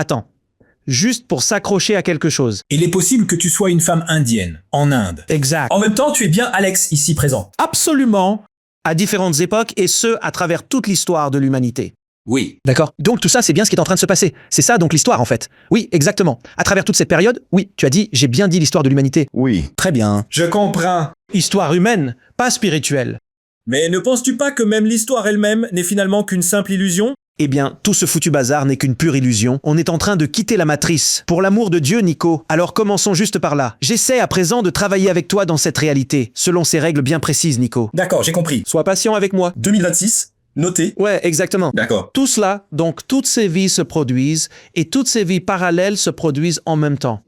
juste pour s'accrocher à quelque chose. Il est possible que tu sois une femme indienne, en Inde. Exact. En même temps, tu es bien Alex ici présent. Absolument. À différentes époques, et ce, à travers toute l'histoire de l'humanité. Oui. D'accord. Donc tout ça, c'est bien ce qui est en train de se passer. C'est ça donc l'histoire en fait. Oui, exactement. À travers toute cette période, oui, tu as dit, j'ai bien dit l'histoire de l'humanité. Oui. Très bien. Je comprends. Histoire humaine, pas spirituelle. Mais ne penses-tu pas que même l'histoire elle-même n'est finalement qu'une simple illusion? Eh bien, tout ce foutu bazar n'est qu'une pure illusion. On est en train de quitter la matrice. Pour l'amour de Dieu, Nico. Alors commençons juste par là. J'essaie à présent de travailler avec toi dans cette réalité, selon ces règles bien précises, Nico. D'accord, j'ai compris. Sois patient avec moi. 2026, noté. Ouais, exactement. D'accord. Tout cela, donc toutes ces vies se produisent et toutes ces vies parallèles se produisent en même temps.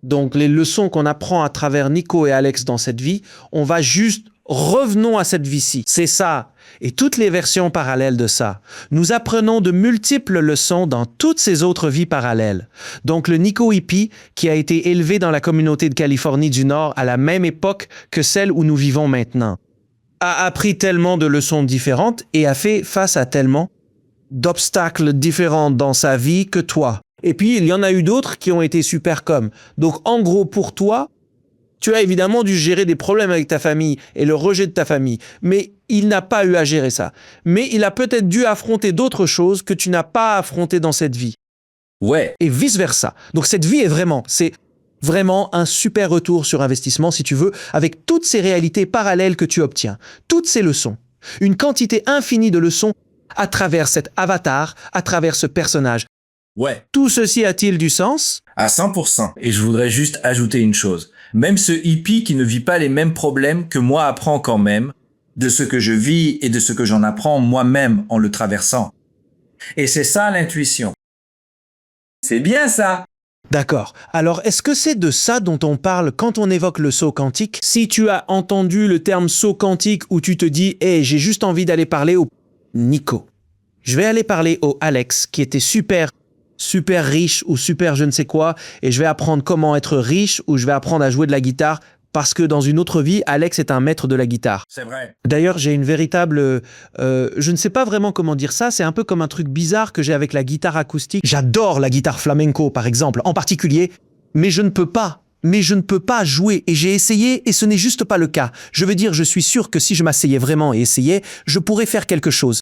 Donc les leçons qu'on apprend à travers Nico et Alex dans cette vie, on va juste revenons à cette vie-ci. C'est ça. Et toutes les versions parallèles de ça. Nous apprenons de multiples leçons dans toutes ces autres vies parallèles. Donc le Nico hippie, qui a été élevé dans la communauté de Californie du Nord à la même époque que celle où nous vivons maintenant, a appris tellement de leçons différentes et a fait face à tellement d'obstacles différents dans sa vie que toi. Et puis, il y en a eu d'autres qui ont été super comme. Donc, en gros, pour toi, tu as évidemment dû gérer des problèmes avec ta famille et le rejet de ta famille. Mais il n'a pas eu à gérer ça. Mais il a peut-être dû affronter d'autres choses que tu n'as pas affrontées dans cette vie. Ouais. Et vice-versa. Donc, cette vie c'est vraiment un super retour sur investissement, si tu veux, avec toutes ces réalités parallèles que tu obtiens. Toutes ces leçons. Une quantité infinie de leçons à travers cet avatar, à travers ce personnage. Ouais. Tout ceci a-t-il du sens? À 100%. Et je voudrais juste ajouter une chose. Même ce hippie qui ne vit pas les mêmes problèmes que moi apprend quand même de ce que je vis et de ce que j'en apprends moi-même en le traversant. Et c'est ça l'intuition. C'est bien ça. D'accord. Alors, est-ce que c'est de ça dont on parle quand on évoque le saut quantique? Si tu as entendu le terme saut quantique où tu te dis « Hey, j'ai juste envie d'aller parler au Nico. Je vais aller parler au Alex qui était super riche ou super je ne sais quoi et je vais apprendre comment être riche ou je vais apprendre à jouer de la guitare parce que dans une autre vie, Alex est un maître de la guitare. » C'est vrai. D'ailleurs, j'ai une véritable... je ne sais pas vraiment comment dire ça, c'est un peu comme un truc bizarre que j'ai avec la guitare acoustique. J'adore la guitare flamenco, par exemple, en particulier, mais je ne peux pas. Mais je ne peux pas jouer et j'ai essayé et ce n'est juste pas le cas. Je veux dire, je suis sûr que si je m'asseyais vraiment et essayais, je pourrais faire quelque chose.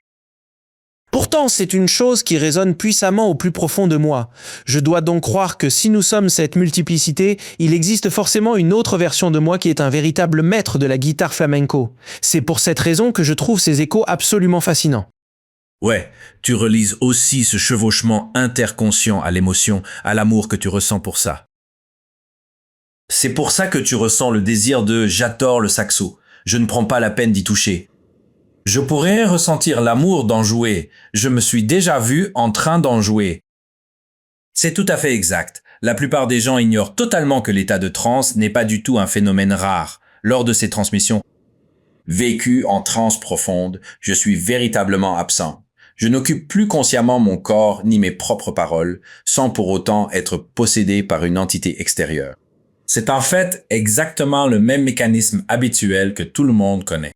Pourtant, c'est une chose qui résonne puissamment au plus profond de moi. Je dois donc croire que si nous sommes cette multiplicité, il existe forcément une autre version de moi qui est un véritable maître de la guitare flamenco. C'est pour cette raison que je trouve ces échos absolument fascinants. Ouais, tu relises aussi ce chevauchement interconscient à l'émotion, à l'amour que tu ressens pour ça. C'est pour ça que tu ressens le désir de « j'adore le saxo, je ne prends pas la peine d'y toucher ». Je pourrais ressentir l'amour d'en jouer. Je me suis déjà vu en train d'en jouer. C'est tout à fait exact. La plupart des gens ignorent totalement que l'état de transe n'est pas du tout un phénomène rare. Lors de ces transmissions vécues en transe profonde, je suis véritablement absent. Je n'occupe plus consciemment mon corps ni mes propres paroles, sans pour autant être possédé par une entité extérieure. C'est en fait exactement le même mécanisme habituel que tout le monde connaît.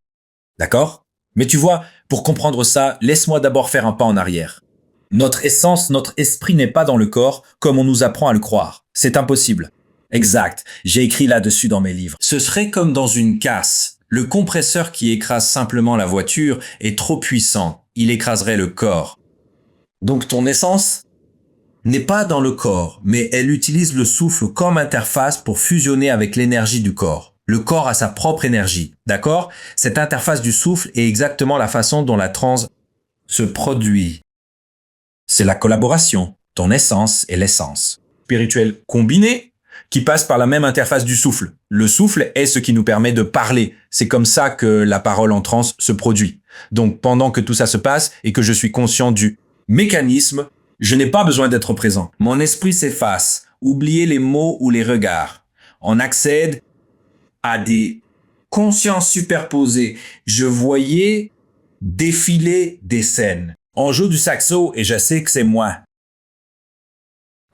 D'accord ? Mais tu vois, pour comprendre ça, laisse-moi d'abord faire un pas en arrière. Notre essence, notre esprit n'est pas dans le corps comme on nous apprend à le croire. C'est impossible. Exact, j'ai écrit là-dessus dans mes livres. Ce serait comme dans une casse. Le compresseur qui écrase simplement la voiture est trop puissant. Il écraserait le corps. Donc ton essence n'est pas dans le corps, mais elle utilise le souffle comme interface pour fusionner avec l'énergie du corps. Le corps a sa propre énergie, d'accord? Cette interface du souffle est exactement la façon dont la transe se produit. C'est la collaboration, ton essence et l'essence spirituelle combinée qui passe par la même interface du souffle. Le souffle est ce qui nous permet de parler. C'est comme ça que la parole en transe se produit. Donc pendant que tout ça se passe et que je suis conscient du mécanisme, je n'ai pas besoin d'être présent. Mon esprit s'efface, oubliez les mots ou les regards. On accède à des consciences superposées. Je voyais défiler des scènes. On joue du saxo et je sais que c'est moi.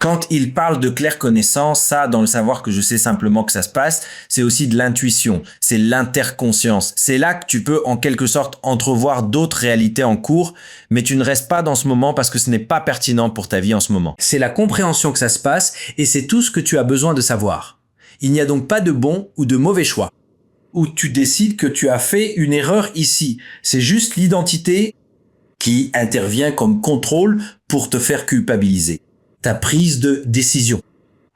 Quand il parle de claire connaissance, ça, dans le savoir que je sais simplement que ça se passe, c'est aussi de l'intuition, c'est l'interconscience. C'est là que tu peux en quelque sorte entrevoir d'autres réalités en cours, mais tu ne restes pas dans ce moment parce que ce n'est pas pertinent pour ta vie en ce moment. C'est la compréhension que ça se passe et c'est tout ce que tu as besoin de savoir. Il n'y a donc pas de bon ou de mauvais choix. Où tu décides que tu as fait une erreur ici. C'est juste l'identité qui intervient comme contrôle pour te faire culpabiliser. Ta prise de décision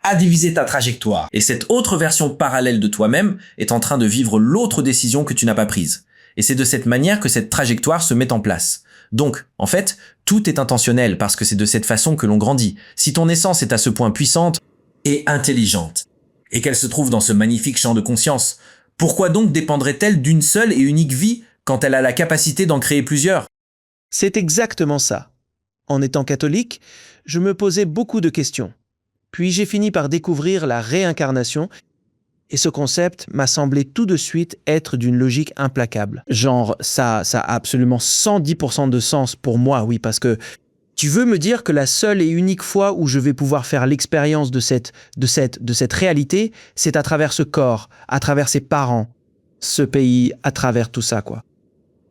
a divisé ta trajectoire. Et cette autre version parallèle de toi-même est en train de vivre l'autre décision que tu n'as pas prise. Et c'est de cette manière que cette trajectoire se met en place. Donc, en fait, tout est intentionnel parce que c'est de cette façon que l'on grandit. Si ton essence est à ce point puissante et intelligente, et qu'elle se trouve dans ce magnifique champ de conscience, pourquoi donc dépendrait-elle d'une seule et unique vie quand elle a la capacité d'en créer plusieurs? C'est exactement ça. En étant catholique, je me posais beaucoup de questions. Puis j'ai fini par découvrir la réincarnation, et ce concept m'a semblé tout de suite être d'une logique implacable. Genre, ça a absolument 110% de sens pour moi, oui, parce que tu veux me dire que la seule et unique fois où je vais pouvoir faire l'expérience de cette réalité, c'est à travers ce corps, à travers ses parents, ce pays, à travers tout ça, quoi.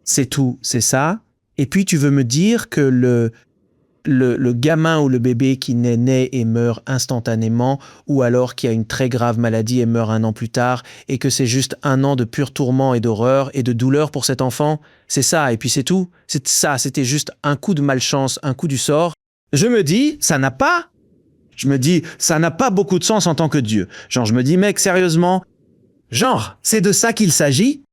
C'est tout, c'est ça. Et puis tu veux me dire que le gamin ou le bébé qui naît né et meurt instantanément, ou alors qui a une très grave maladie et meurt 1 an plus tard, et que c'est juste 1 an de pur tourment et d'horreur et de douleur pour cet enfant, c'est ça, et puis c'est tout. C'est ça, c'était juste un coup de malchance, un coup du sort. Je me dis, ça n'a pas beaucoup de sens en tant que Dieu. Genre, je me dis, mec, sérieusement, genre, c'est de ça qu'il s'agit?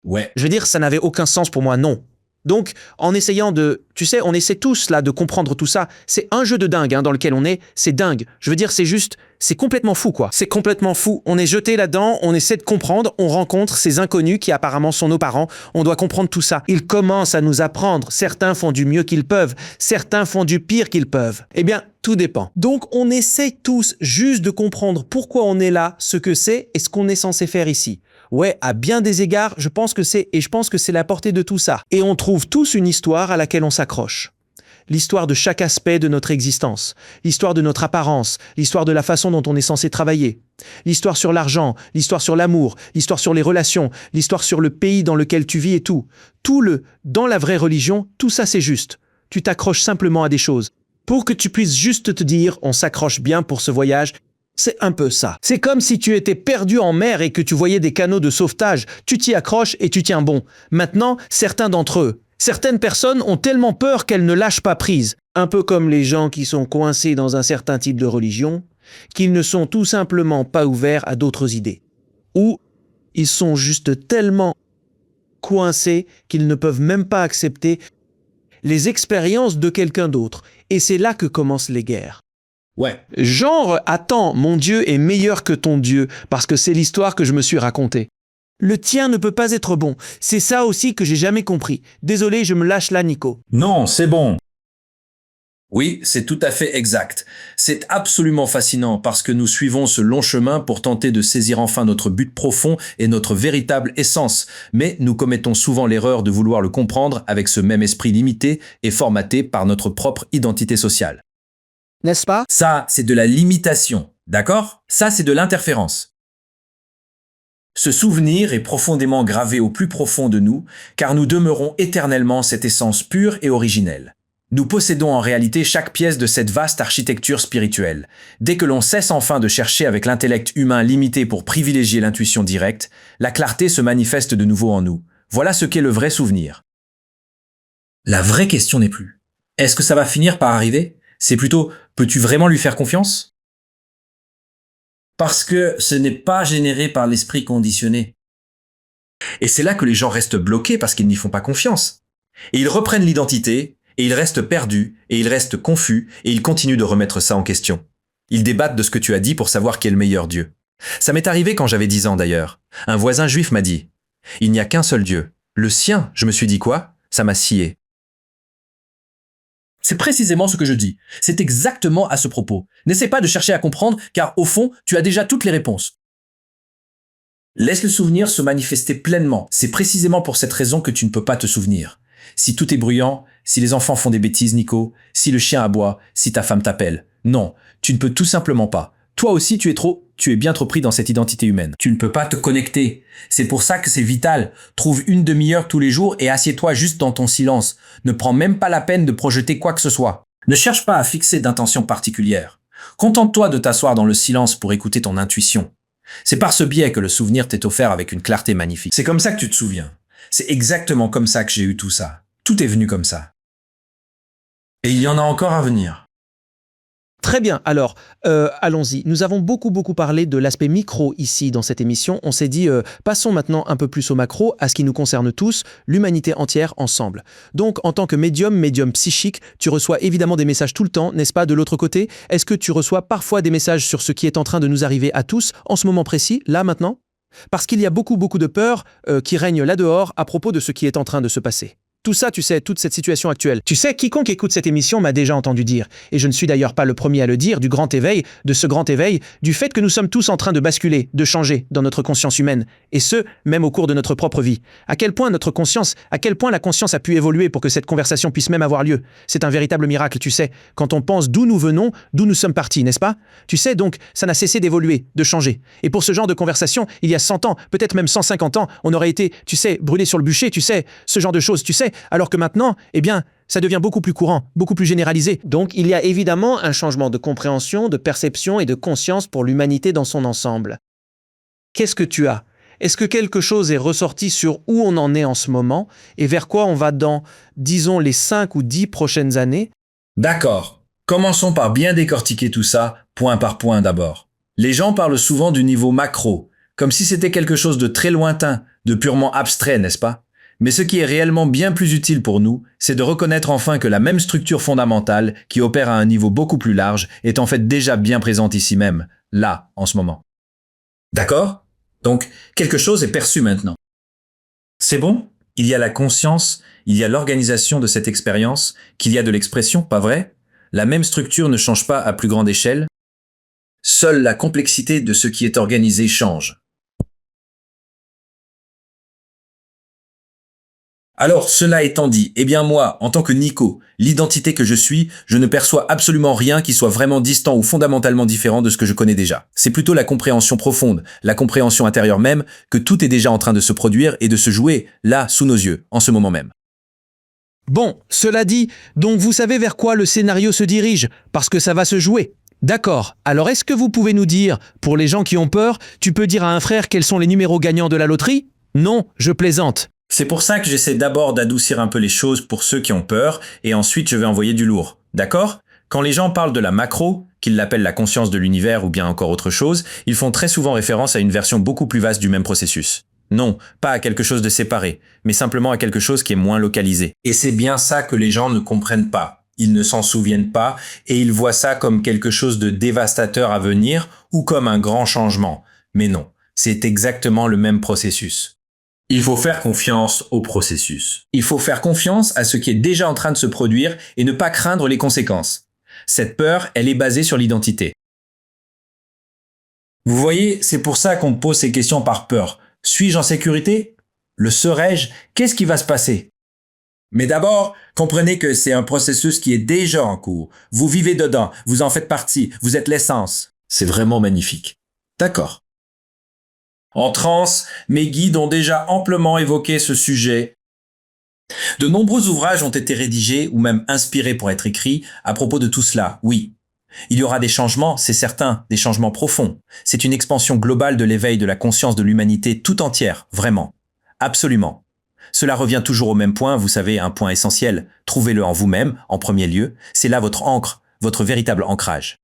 Ouais. Je veux dire, ça n'avait aucun sens pour moi, non. Donc, en essayant tu sais, on essaie tous là de comprendre tout ça. C'est un jeu de dingue dans lequel on est, c'est dingue. Je veux dire, c'est complètement fou, quoi. C'est complètement fou. On est jeté là-dedans, on essaie de comprendre, on rencontre ces inconnus qui apparemment sont nos parents. On doit comprendre tout ça. Ils commencent à nous apprendre. Certains font du mieux qu'ils peuvent, certains font du pire qu'ils peuvent. Eh bien, tout dépend. Donc, on essaie tous juste de comprendre pourquoi on est là, ce que c'est et ce qu'on est censé faire ici. Ouais, à bien des égards, je pense que c'est la portée de tout ça. Et on trouve tous une histoire à laquelle on s'accroche. L'histoire de chaque aspect de notre existence, l'histoire de notre apparence, l'histoire de la façon dont on est censé travailler, l'histoire sur l'argent, l'histoire sur l'amour, l'histoire sur les relations, l'histoire sur le pays dans lequel tu vis et tout. Dans la vraie religion, tout ça c'est juste. Tu t'accroches simplement à des choses. Pour que tu puisses juste te dire, on s'accroche bien pour ce voyage. C'est un peu ça. C'est comme si tu étais perdu en mer et que tu voyais des canaux de sauvetage. Tu t'y accroches et tu tiens bon. Maintenant, certaines personnes ont tellement peur qu'elles ne lâchent pas prise. Un peu comme les gens qui sont coincés dans un certain type de religion, qu'ils ne sont tout simplement pas ouverts à d'autres idées. Ou ils sont juste tellement coincés qu'ils ne peuvent même pas accepter les expériences de quelqu'un d'autre. Et c'est là que commencent les guerres. Ouais. Genre, attends, mon Dieu est meilleur que ton Dieu, parce que c'est l'histoire que je me suis racontée. Le tien ne peut pas être bon. C'est ça aussi que j'ai jamais compris. Désolé, je me lâche là, Nico. Non, c'est bon. Oui, c'est tout à fait exact. C'est absolument fascinant parce que nous suivons ce long chemin pour tenter de saisir enfin notre but profond et notre véritable essence. Mais nous commettons souvent l'erreur de vouloir le comprendre avec ce même esprit limité et formaté par notre propre identité sociale. N'est-ce pas? Ça, c'est de la limitation, d'accord? Ça, c'est de l'interférence. Ce souvenir est profondément gravé au plus profond de nous, car nous demeurons éternellement cette essence pure et originelle. Nous possédons en réalité chaque pièce de cette vaste architecture spirituelle. Dès que l'on cesse enfin de chercher avec l'intellect humain limité pour privilégier l'intuition directe, la clarté se manifeste de nouveau en nous. Voilà ce qu'est le vrai souvenir. La vraie question n'est plus: est-ce que ça va finir par arriver? C'est plutôt: peux-tu vraiment lui faire confiance? Parce que ce n'est pas généré par l'esprit conditionné. Et c'est là que les gens restent bloqués parce qu'ils n'y font pas confiance. Et ils reprennent l'identité, et ils restent perdus, et ils restent confus, et ils continuent de remettre ça en question. Ils débattent de ce que tu as dit pour savoir qui est le meilleur Dieu. Ça m'est arrivé quand j'avais 10 ans d'ailleurs. Un voisin juif m'a dit « Il n'y a qu'un seul Dieu. Le sien », je me suis dit quoi ? Ça m'a scié. C'est précisément ce que je dis. C'est exactement à ce propos. N'essaie pas de chercher à comprendre, car au fond, tu as déjà toutes les réponses. Laisse le souvenir se manifester pleinement. C'est précisément pour cette raison que tu ne peux pas te souvenir. Si tout est bruyant, si les enfants font des bêtises, Nico, si le chien aboie, si ta femme t'appelle. Non, tu ne peux tout simplement pas. Toi aussi, tu es bien trop pris dans cette identité humaine. Tu ne peux pas te connecter. C'est pour ça que c'est vital. Trouve une demi-heure tous les jours et assieds-toi juste dans ton silence. Ne prends même pas la peine de projeter quoi que ce soit. Ne cherche pas à fixer d'intention particulière. Contente-toi de t'asseoir dans le silence pour écouter ton intuition. C'est par ce biais que le souvenir t'est offert avec une clarté magnifique. C'est comme ça que tu te souviens. C'est exactement comme ça que j'ai eu tout ça. Tout est venu comme ça. Et il y en a encore à venir. Très bien, alors, allons-y. Nous avons beaucoup parlé de l'aspect micro ici dans cette émission. On s'est dit, passons maintenant un peu plus au macro, à ce qui nous concerne tous, l'humanité entière ensemble. Donc, en tant que médium psychique, tu reçois évidemment des messages tout le temps, n'est-ce pas, de l'autre côté? Est-ce que tu reçois parfois des messages sur ce qui est en train de nous arriver à tous, en ce moment précis, là, maintenant? Parce qu'il y a beaucoup de peur qui règne là-dehors à propos de ce qui est en train de se passer. Tout ça, tu sais, toute cette situation actuelle. Tu sais, quiconque écoute cette émission m'a déjà entendu dire, et je ne suis d'ailleurs pas le premier à le dire, du grand éveil, de ce grand éveil, du fait que nous sommes tous en train de basculer, de changer dans notre conscience humaine, et ce, même au cours de notre propre vie. À quel point la conscience a pu évoluer pour que cette conversation puisse même avoir lieu. C'est un véritable miracle, tu sais, quand on pense d'où nous venons, d'où nous sommes partis, n'est-ce pas? Tu sais, donc, ça n'a cessé d'évoluer, de changer. Et pour ce genre de conversation, il y a 100 ans, peut-être même 150 ans, on aurait été, tu sais, brûlé sur le bûcher, tu sais, ce genre de choses, tu sais. Alors que maintenant, eh bien, ça devient beaucoup plus courant, beaucoup plus généralisé. Donc, il y a évidemment un changement de compréhension, de perception et de conscience pour l'humanité dans son ensemble. Qu'est-ce que tu as? Est-ce que quelque chose est ressorti sur où on en est en ce moment et vers quoi on va dans, disons, les 5 ou 10 prochaines années? D'accord. Commençons par bien décortiquer tout ça, point par point d'abord. Les gens parlent souvent du niveau macro, comme si c'était quelque chose de très lointain, de purement abstrait, n'est-ce pas? Mais ce qui est réellement bien plus utile pour nous, c'est de reconnaître enfin que la même structure fondamentale, qui opère à un niveau beaucoup plus large, est en fait déjà bien présente ici même, là, en ce moment. D'accord? Donc, quelque chose est perçu maintenant. C'est bon? Il y a la conscience, il y a l'organisation de cette expérience, qu'il y a de l'expression, pas vrai? La même structure ne change pas à plus grande échelle. Seule la complexité de ce qui est organisé change. Alors, cela étant dit, eh bien moi, en tant que Nico, l'identité que je suis, je ne perçois absolument rien qui soit vraiment distant ou fondamentalement différent de ce que je connais déjà. C'est plutôt la compréhension profonde, la compréhension intérieure même, que tout est déjà en train de se produire et de se jouer, là, sous nos yeux, en ce moment même. Bon, cela dit, donc vous savez vers quoi le scénario se dirige, parce que ça va se jouer. D'accord, alors est-ce que vous pouvez nous dire, pour les gens qui ont peur, tu peux dire à un frère quels sont les numéros gagnants de la loterie? Non, je plaisante. C'est pour ça que j'essaie d'abord d'adoucir un peu les choses pour ceux qui ont peur, et ensuite je vais envoyer du lourd. D'accord? Quand les gens parlent de la macro, qu'ils l'appellent la conscience de l'univers ou bien encore autre chose, ils font très souvent référence à une version beaucoup plus vaste du même processus. Non, pas à quelque chose de séparé, mais simplement à quelque chose qui est moins localisé. Et c'est bien ça que les gens ne comprennent pas. Ils ne s'en souviennent pas, et ils voient ça comme quelque chose de dévastateur à venir, ou comme un grand changement. Mais non, c'est exactement le même processus. Il faut faire confiance au processus. Il faut faire confiance à ce qui est déjà en train de se produire et ne pas craindre les conséquences. Cette peur, elle est basée sur l'identité. Vous voyez, c'est pour ça qu'on pose ces questions par peur. Suis-je en sécurité? Le serai-je? Qu'est-ce qui va se passer? Mais d'abord, comprenez que c'est un processus qui est déjà en cours. Vous vivez dedans, vous en faites partie, vous êtes l'essence. C'est vraiment magnifique. D'accord. En transe, mes guides ont déjà amplement évoqué ce sujet. De nombreux ouvrages ont été rédigés ou même inspirés pour être écrits à propos de tout cela, oui. Il y aura des changements, c'est certain, des changements profonds. C'est une expansion globale de l'éveil de la conscience de l'humanité tout entière, vraiment. Absolument. Cela revient toujours au même point, vous savez, un point essentiel. Trouvez-le en vous-même, en premier lieu. C'est là votre ancre, votre véritable ancrage.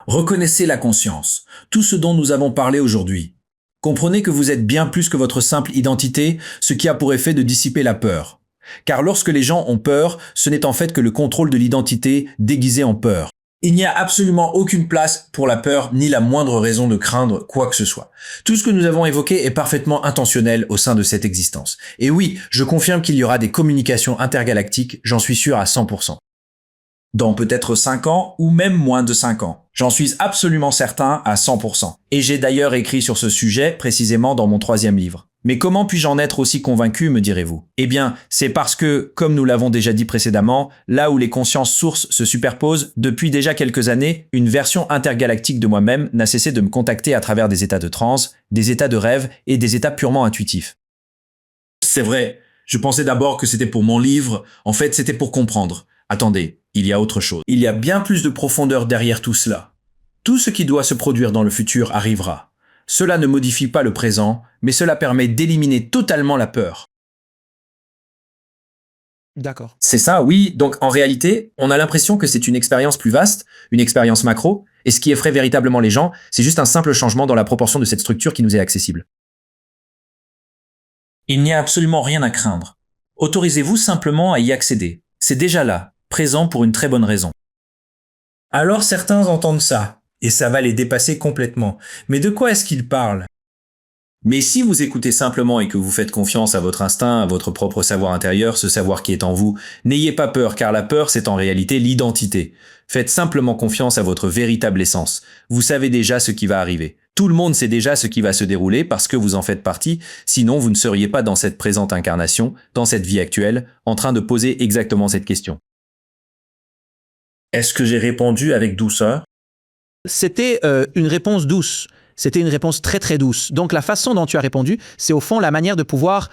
Reconnaissez la conscience, tout ce dont nous avons parlé aujourd'hui. Comprenez que vous êtes bien plus que votre simple identité, ce qui a pour effet de dissiper la peur. Car lorsque les gens ont peur, ce n'est en fait que le contrôle de l'identité déguisé en peur. Il n'y a absolument aucune place pour la peur ni la moindre raison de craindre quoi que ce soit. Tout ce que nous avons évoqué est parfaitement intentionnel au sein de cette existence. Et oui, je confirme qu'il y aura des communications intergalactiques, j'en suis sûr à 100%. Dans peut-être 5 ans ou même moins de 5 ans. J'en suis absolument certain à 100%. Et j'ai d'ailleurs écrit sur ce sujet précisément dans mon 3e livre. Mais comment puis-je en être aussi convaincu, me direz-vous? Eh bien, c'est parce que, comme nous l'avons déjà dit précédemment, là où les consciences sources se superposent, depuis déjà quelques années, une version intergalactique de moi-même n'a cessé de me contacter à travers des états de transe, des états de rêve et des états purement intuitifs. C'est vrai, je pensais d'abord que c'était pour mon livre, en fait c'était pour comprendre. Attendez, il y a autre chose. Il y a bien plus de profondeur derrière tout cela. Tout ce qui doit se produire dans le futur arrivera. Cela ne modifie pas le présent, mais cela permet d'éliminer totalement la peur. D'accord. C'est ça, oui. Donc en réalité, on a l'impression que c'est une expérience plus vaste, une expérience macro, et ce qui effraie véritablement les gens, c'est juste un simple changement dans la proportion de cette structure qui nous est accessible. Il n'y a absolument rien à craindre. Autorisez-vous simplement à y accéder. C'est déjà là, présent pour une très bonne raison. Alors certains entendent ça, et ça va les dépasser complètement. Mais de quoi est-ce qu'ils parlent? Mais si vous écoutez simplement et que vous faites confiance à votre instinct, à votre propre savoir intérieur, ce savoir qui est en vous, n'ayez pas peur, car la peur, c'est en réalité l'identité. Faites simplement confiance à votre véritable essence. Vous savez déjà ce qui va arriver. Tout le monde sait déjà ce qui va se dérouler parce que vous en faites partie, sinon vous ne seriez pas dans cette présente incarnation, dans cette vie actuelle, en train de poser exactement cette question. Est-ce que j'ai répondu avec douceur? C'était une réponse douce. C'était une réponse très très douce. Donc la façon dont tu as répondu, c'est au fond la manière de pouvoir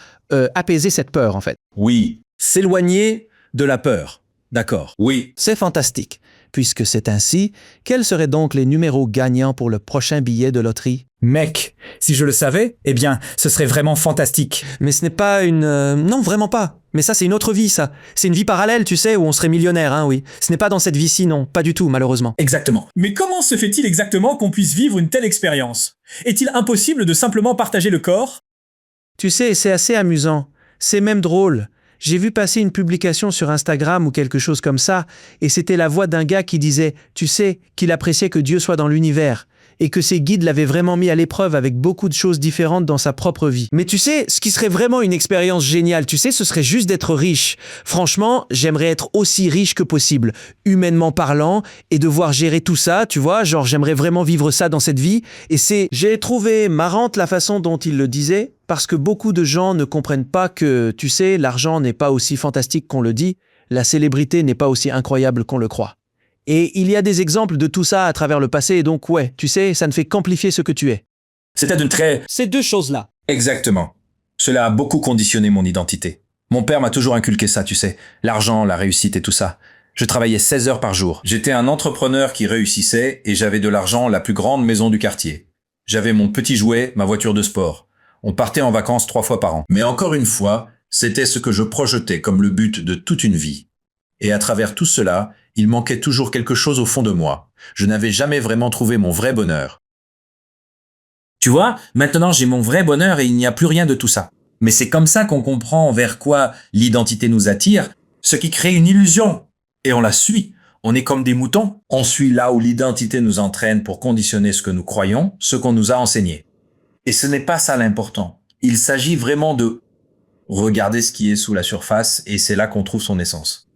apaiser cette peur en fait. Oui. S'éloigner de la peur. D'accord. Oui. C'est fantastique. Puisque c'est ainsi, quels seraient donc les numéros gagnants pour le prochain billet de loterie? Mec, si je le savais, eh bien, ce serait vraiment fantastique. Mais ce n'est pas une... Non, vraiment pas. Mais ça, c'est une autre vie, ça. C'est une vie parallèle, tu sais, où on serait millionnaire, hein, oui. Ce n'est pas dans cette vie-ci, non. Pas du tout, malheureusement. Exactement. Mais comment se fait-il exactement qu'on puisse vivre une telle expérience? Est-il impossible de simplement partager le corps? Tu sais, c'est assez amusant. C'est même drôle. J'ai vu passer une publication sur Instagram ou quelque chose comme ça, et c'était la voix d'un gars qui disait, tu sais, qu'il appréciait que Dieu soit dans l'univers, et que ses guides l'avaient vraiment mis à l'épreuve avec beaucoup de choses différentes dans sa propre vie. Mais tu sais, ce qui serait vraiment une expérience géniale, tu sais, ce serait juste d'être riche. Franchement, j'aimerais être aussi riche que possible, humainement parlant, et devoir gérer tout ça, tu vois, genre j'aimerais vraiment vivre ça dans cette vie, et j'ai trouvé marrante la façon dont il le disait, parce que beaucoup de gens ne comprennent pas que, tu sais, l'argent n'est pas aussi fantastique qu'on le dit, la célébrité n'est pas aussi incroyable qu'on le croit. Et il y a des exemples de tout ça à travers le passé, et donc ouais, tu sais, ça ne fait qu'amplifier ce que tu es. C'était une très... Ces deux choses-là. Exactement. Cela a beaucoup conditionné mon identité. Mon père m'a toujours inculqué ça, tu sais. L'argent, la réussite et tout ça. Je travaillais 16 heures par jour. J'étais un entrepreneur qui réussissait et j'avais de l'argent, la plus grande maison du quartier. J'avais mon petit jouet, ma voiture de sport. On partait en vacances 3 fois par an. Mais encore une fois, c'était ce que je projetais comme le but de toute une vie. Et à travers tout cela, il manquait toujours quelque chose au fond de moi. Je n'avais jamais vraiment trouvé mon vrai bonheur. Tu vois, maintenant j'ai mon vrai bonheur et il n'y a plus rien de tout ça. Mais c'est comme ça qu'on comprend vers quoi l'identité nous attire, ce qui crée une illusion. Et on la suit. On est comme des moutons. On suit là où l'identité nous entraîne pour conditionner ce que nous croyons, ce qu'on nous a enseigné. Et ce n'est pas ça l'important. Il s'agit vraiment de regarder ce qui est sous la surface et c'est là qu'on trouve son essence.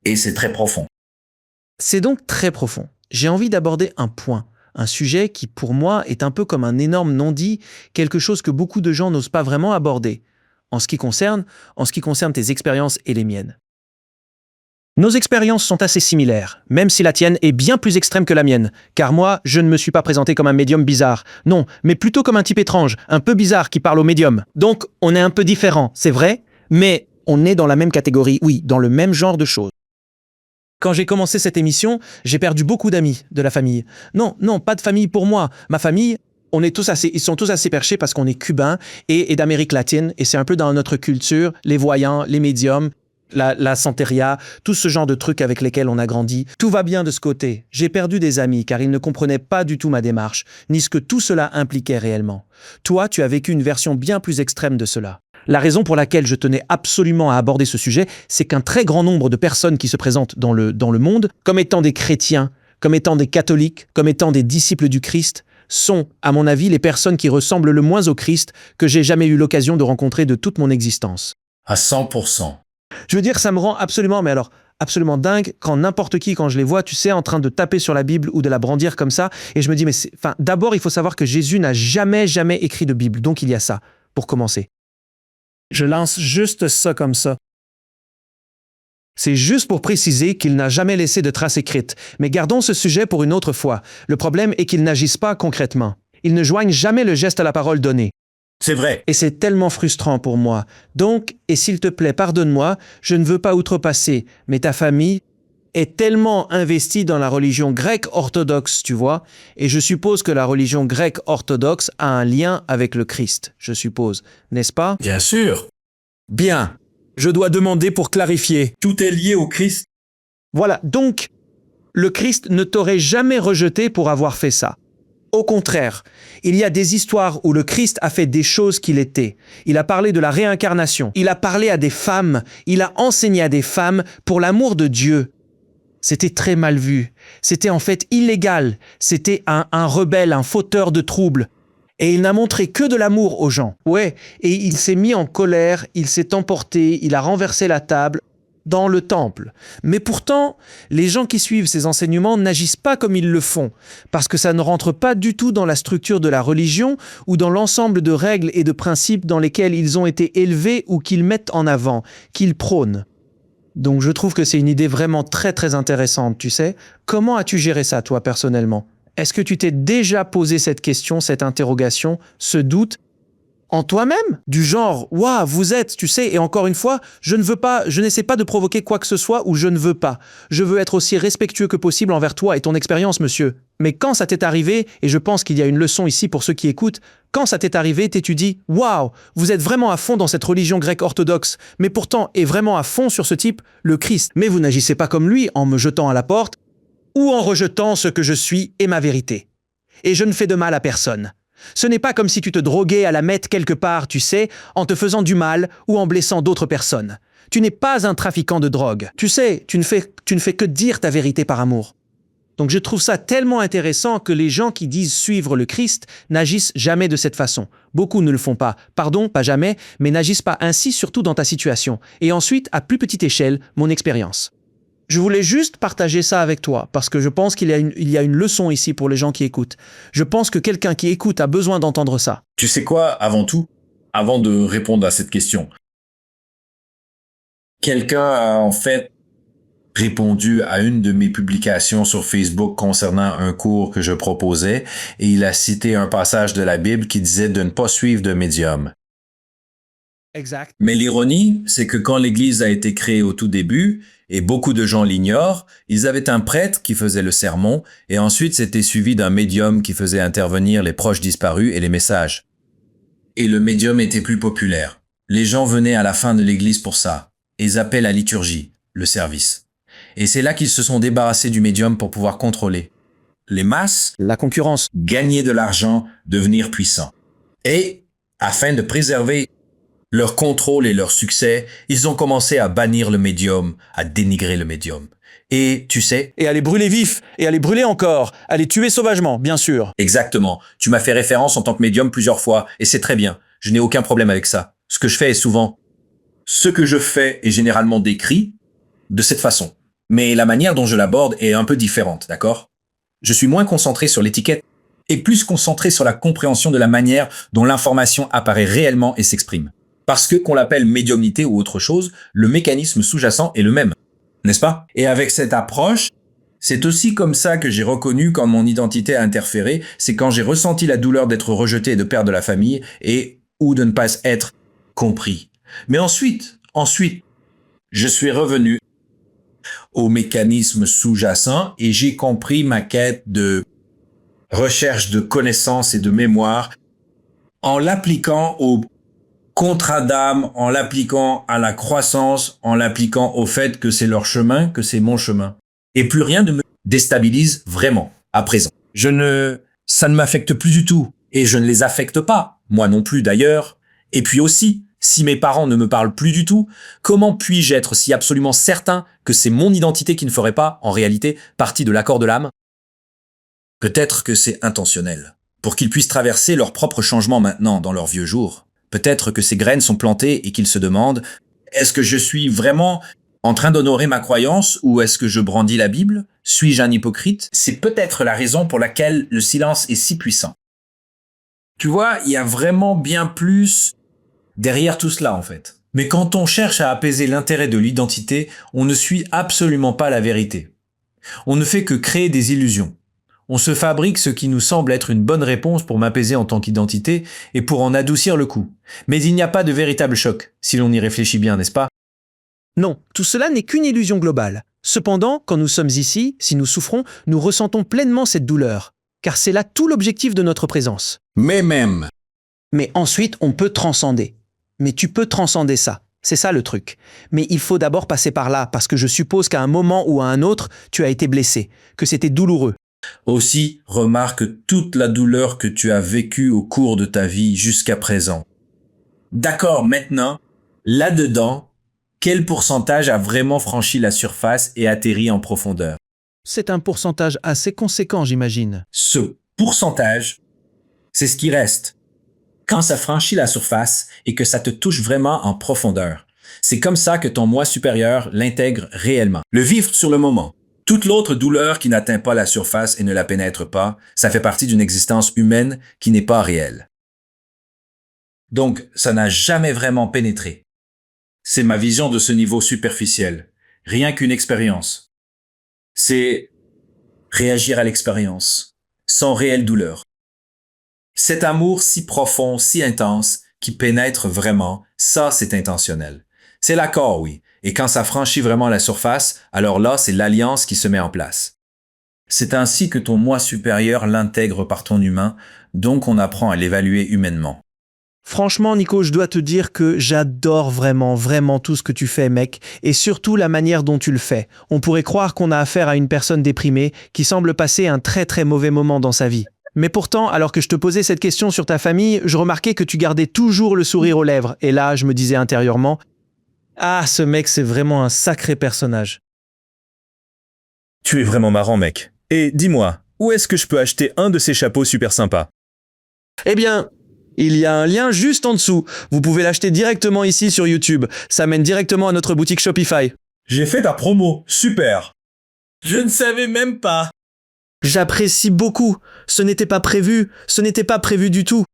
Et c'est très profond. C'est donc très profond. J'ai envie d'aborder un point, un sujet qui pour moi est un peu comme un énorme non-dit, quelque chose que beaucoup de gens n'osent pas vraiment aborder, en ce qui concerne tes expériences et les miennes. Nos expériences sont assez similaires, même si la tienne est bien plus extrême que la mienne, car moi, je ne me suis pas présenté comme un médium bizarre. Non, mais plutôt comme un type étrange, un peu bizarre qui parle au médium. Donc, on est un peu différents, c'est vrai, mais on est dans la même catégorie, oui, dans le même genre de choses. Quand j'ai commencé cette émission, j'ai perdu beaucoup d'amis de la famille. Non, pas de famille pour moi. Ma famille, ils sont tous assez perchés parce qu'on est cubains et d'Amérique latine, et c'est un peu dans notre culture, les voyants, les médiums. la santeria, tout ce genre de trucs avec lesquels on a grandi. Tout va bien de ce côté. J'ai perdu des amis car ils ne comprenaient pas du tout ma démarche, ni ce que tout cela impliquait réellement. Toi, tu as vécu une version bien plus extrême de cela. La raison pour laquelle je tenais absolument à aborder ce sujet, c'est qu'un très grand nombre de personnes qui se présentent dans le monde, comme étant des chrétiens, comme étant des catholiques, comme étant des disciples du Christ, sont, à mon avis, les personnes qui ressemblent le moins au Christ que j'ai jamais eu l'occasion de rencontrer de toute mon existence. À 100%. Je veux dire, ça me rend absolument dingue quand n'importe qui, quand je les vois, tu sais, en train de taper sur la Bible ou de la brandir comme ça, et je me dis, d'abord, il faut savoir que Jésus n'a jamais écrit de Bible, donc il y a ça, pour commencer. Je lance juste ça comme ça. C'est juste pour préciser qu'il n'a jamais laissé de traces écrites, mais gardons ce sujet pour une autre fois. Le problème est qu'ils n'agissent pas concrètement. Ils ne joignent jamais le geste à la parole donnée. C'est vrai. Et c'est tellement frustrant pour moi. Donc, et s'il te plaît, pardonne-moi, je ne veux pas outrepasser, mais ta famille est tellement investie dans la religion grecque orthodoxe, tu vois, et je suppose que la religion grecque orthodoxe a un lien avec le Christ, je suppose, n'est-ce pas? Bien sûr. Bien. Je dois demander pour clarifier. Tout est lié au Christ. Voilà, donc, le Christ ne t'aurait jamais rejeté pour avoir fait ça. Au contraire, il y a des histoires où le Christ a fait des choses qu'il était. Il a parlé de la réincarnation, il a parlé à des femmes, il a enseigné à des femmes pour l'amour de Dieu. C'était très mal vu, c'était en fait illégal, c'était un rebelle, un fauteur de troubles. Et il n'a montré que de l'amour aux gens. Ouais, et il s'est mis en colère, il s'est emporté, il a renversé la table dans le temple. Mais pourtant, les gens qui suivent ces enseignements n'agissent pas comme ils le font, parce que ça ne rentre pas du tout dans la structure de la religion ou dans l'ensemble de règles et de principes dans lesquels ils ont été élevés ou qu'ils mettent en avant, qu'ils prônent. Donc je trouve que c'est une idée vraiment très intéressante, tu sais. Comment as-tu géré ça, toi, personnellement ? Est-ce que tu t'es déjà posé cette question, cette interrogation, ce doute en toi-même? Du genre, waouh, vous êtes, tu sais, et encore une fois, je n'essaie pas de provoquer quoi que ce soit ou je ne veux pas. Je veux être aussi respectueux que possible envers toi et ton expérience, monsieur. Mais quand ça t'est arrivé, et je pense qu'il y a une leçon ici pour ceux qui écoutent, quand ça t'est arrivé, t'es-tu dit, waouh, vous êtes vraiment à fond dans cette religion grecque orthodoxe, mais pourtant est vraiment à fond sur ce type, le Christ. Mais vous n'agissez pas comme lui en me jetant à la porte, ou en rejetant ce que je suis et ma vérité. Et je ne fais de mal à personne. Ce n'est pas comme si tu te droguais à la meth quelque part, tu sais, en te faisant du mal ou en blessant d'autres personnes. Tu n'es pas un trafiquant de drogue. Tu sais, tu ne fais que dire ta vérité par amour. Donc je trouve ça tellement intéressant que les gens qui disent suivre le Christ n'agissent jamais de cette façon. Beaucoup ne le font pas. Pardon, pas jamais, mais n'agissent pas ainsi, surtout dans ta situation. Et ensuite, à plus petite échelle, mon expérience. Je voulais juste partager ça avec toi, parce que je pense qu'il y a une leçon ici pour les gens qui écoutent. Je pense que quelqu'un qui écoute a besoin d'entendre ça. Tu sais quoi, avant tout, avant de répondre à cette question, quelqu'un a en fait répondu à une de mes publications sur Facebook concernant un cours que je proposais, et il a cité un passage de la Bible qui disait de ne pas suivre de médium. Exact. Mais l'ironie, c'est que quand l'Église a été créée au tout début, et beaucoup de gens l'ignorent, ils avaient un prêtre qui faisait le sermon, et ensuite c'était suivi d'un médium qui faisait intervenir les proches disparus et les messages. Et le médium était plus populaire. Les gens venaient à la fin de l'Église pour ça. Ils appellent la liturgie, le service. Et c'est là qu'ils se sont débarrassés du médium pour pouvoir contrôler les masses, La concurrence. gagner de l'argent, devenir puissants. Et, afin de préserver leur contrôle et leur succès, ils ont commencé à bannir le médium, à dénigrer le médium. Et, tu sais... Et à les brûler vifs, et à les brûler encore, à les tuer sauvagement, bien sûr. Exactement. Tu m'as fait référence en tant que médium plusieurs fois, et c'est très bien. Je n'ai aucun problème avec ça. Ce que je fais est souvent... Ce que je fais est généralement décrit de cette façon. Mais la manière dont je l'aborde est un peu différente, d'accord? Je suis moins concentré sur l'étiquette et plus concentré sur la compréhension de la manière dont l'information apparaît réellement et s'exprime. Parce que, qu'on l'appelle médiumnité ou autre chose, le mécanisme sous-jacent est le même, n'est-ce pas? Et avec cette approche, c'est aussi comme ça que j'ai reconnu quand mon identité a interféré, c'est quand j'ai ressenti la douleur d'être rejeté et de perdre la famille ou de ne pas être compris. Mais ensuite, je suis revenu au mécanisme sous-jacent et j'ai compris ma quête de recherche de connaissances et de mémoire en l'appliquant contrat d'âme en l'appliquant à la croissance, en l'appliquant au fait que c'est leur chemin, que c'est mon chemin. Et plus rien ne me déstabilise vraiment à présent. Ça ne m'affecte plus du tout. Et je ne les affecte pas. Moi non plus d'ailleurs. Et puis aussi, si mes parents ne me parlent plus du tout, comment puis-je être si absolument certain que c'est mon identité qui ne ferait pas, en réalité, partie de l'accord de l'âme? Peut-être que c'est intentionnel, pour qu'ils puissent traverser leur propre changement maintenant dans leurs vieux jours. Peut-être que ces graines sont plantées et qu'ils se demandent « Est-ce que je suis vraiment en train d'honorer ma croyance ou est-ce que je brandis la Bible? Suis-je un hypocrite ?» C'est peut-être la raison pour laquelle le silence est si puissant. Tu vois, il y a vraiment bien plus derrière tout cela en fait. Mais quand on cherche à apaiser l'intérêt de l'identité, on ne suit absolument pas la vérité. On ne fait que créer des illusions. On se fabrique ce qui nous semble être une bonne réponse pour m'apaiser en tant qu'identité et pour en adoucir le coup. Mais il n'y a pas de véritable choc, si l'on y réfléchit bien, n'est-ce pas? Non, tout cela n'est qu'une illusion globale. Cependant, quand nous sommes ici, si nous souffrons, nous ressentons pleinement cette douleur, car c'est là tout l'objectif de notre présence. Mais même. Mais ensuite, on peut transcender. Mais tu peux transcender ça. C'est ça le truc. Mais il faut d'abord passer par là, parce que je suppose qu'à un moment ou à un autre, tu as été blessé, que c'était douloureux. Aussi, remarque toute la douleur que tu as vécue au cours de ta vie jusqu'à présent. D'accord, maintenant, là-dedans, quel pourcentage a vraiment franchi la surface et atterri en profondeur? C'est un pourcentage assez conséquent, j'imagine. Ce pourcentage, c'est ce qui reste. Quand ça franchit la surface et que ça te touche vraiment en profondeur, c'est comme ça que ton moi supérieur l'intègre réellement. Le vivre sur le moment. Toute l'autre douleur qui n'atteint pas la surface et ne la pénètre pas, ça fait partie d'une existence humaine qui n'est pas réelle. Donc, ça n'a jamais vraiment pénétré. C'est ma vision de ce niveau superficiel. Rien qu'une expérience. C'est réagir à l'expérience, sans réelle douleur. Cet amour si profond, si intense, qui pénètre vraiment, ça c'est intentionnel. C'est l'accord, oui. Et quand ça franchit vraiment la surface, alors là, c'est l'alliance qui se met en place. C'est ainsi que ton moi supérieur l'intègre par ton humain, donc on apprend à l'évaluer humainement. Franchement, Nico, je dois te dire que j'adore vraiment tout ce que tu fais, mec, et surtout la manière dont tu le fais. On pourrait croire qu'on a affaire à une personne déprimée qui semble passer un très mauvais moment dans sa vie. Mais pourtant, alors que je te posais cette question sur ta famille, je remarquais que tu gardais toujours le sourire aux lèvres, et là, je me disais intérieurement « Ah, ce mec, c'est vraiment un sacré personnage. » Tu es vraiment marrant, mec. Et dis-moi, où est-ce que je peux acheter un de ces chapeaux super sympas? Eh bien, il y a un lien juste en dessous. Vous pouvez l'acheter directement ici sur YouTube. Ça mène directement à notre boutique Shopify. J'ai fait ta promo, super. Je ne savais même pas. J'apprécie beaucoup. Ce n'était pas prévu du tout.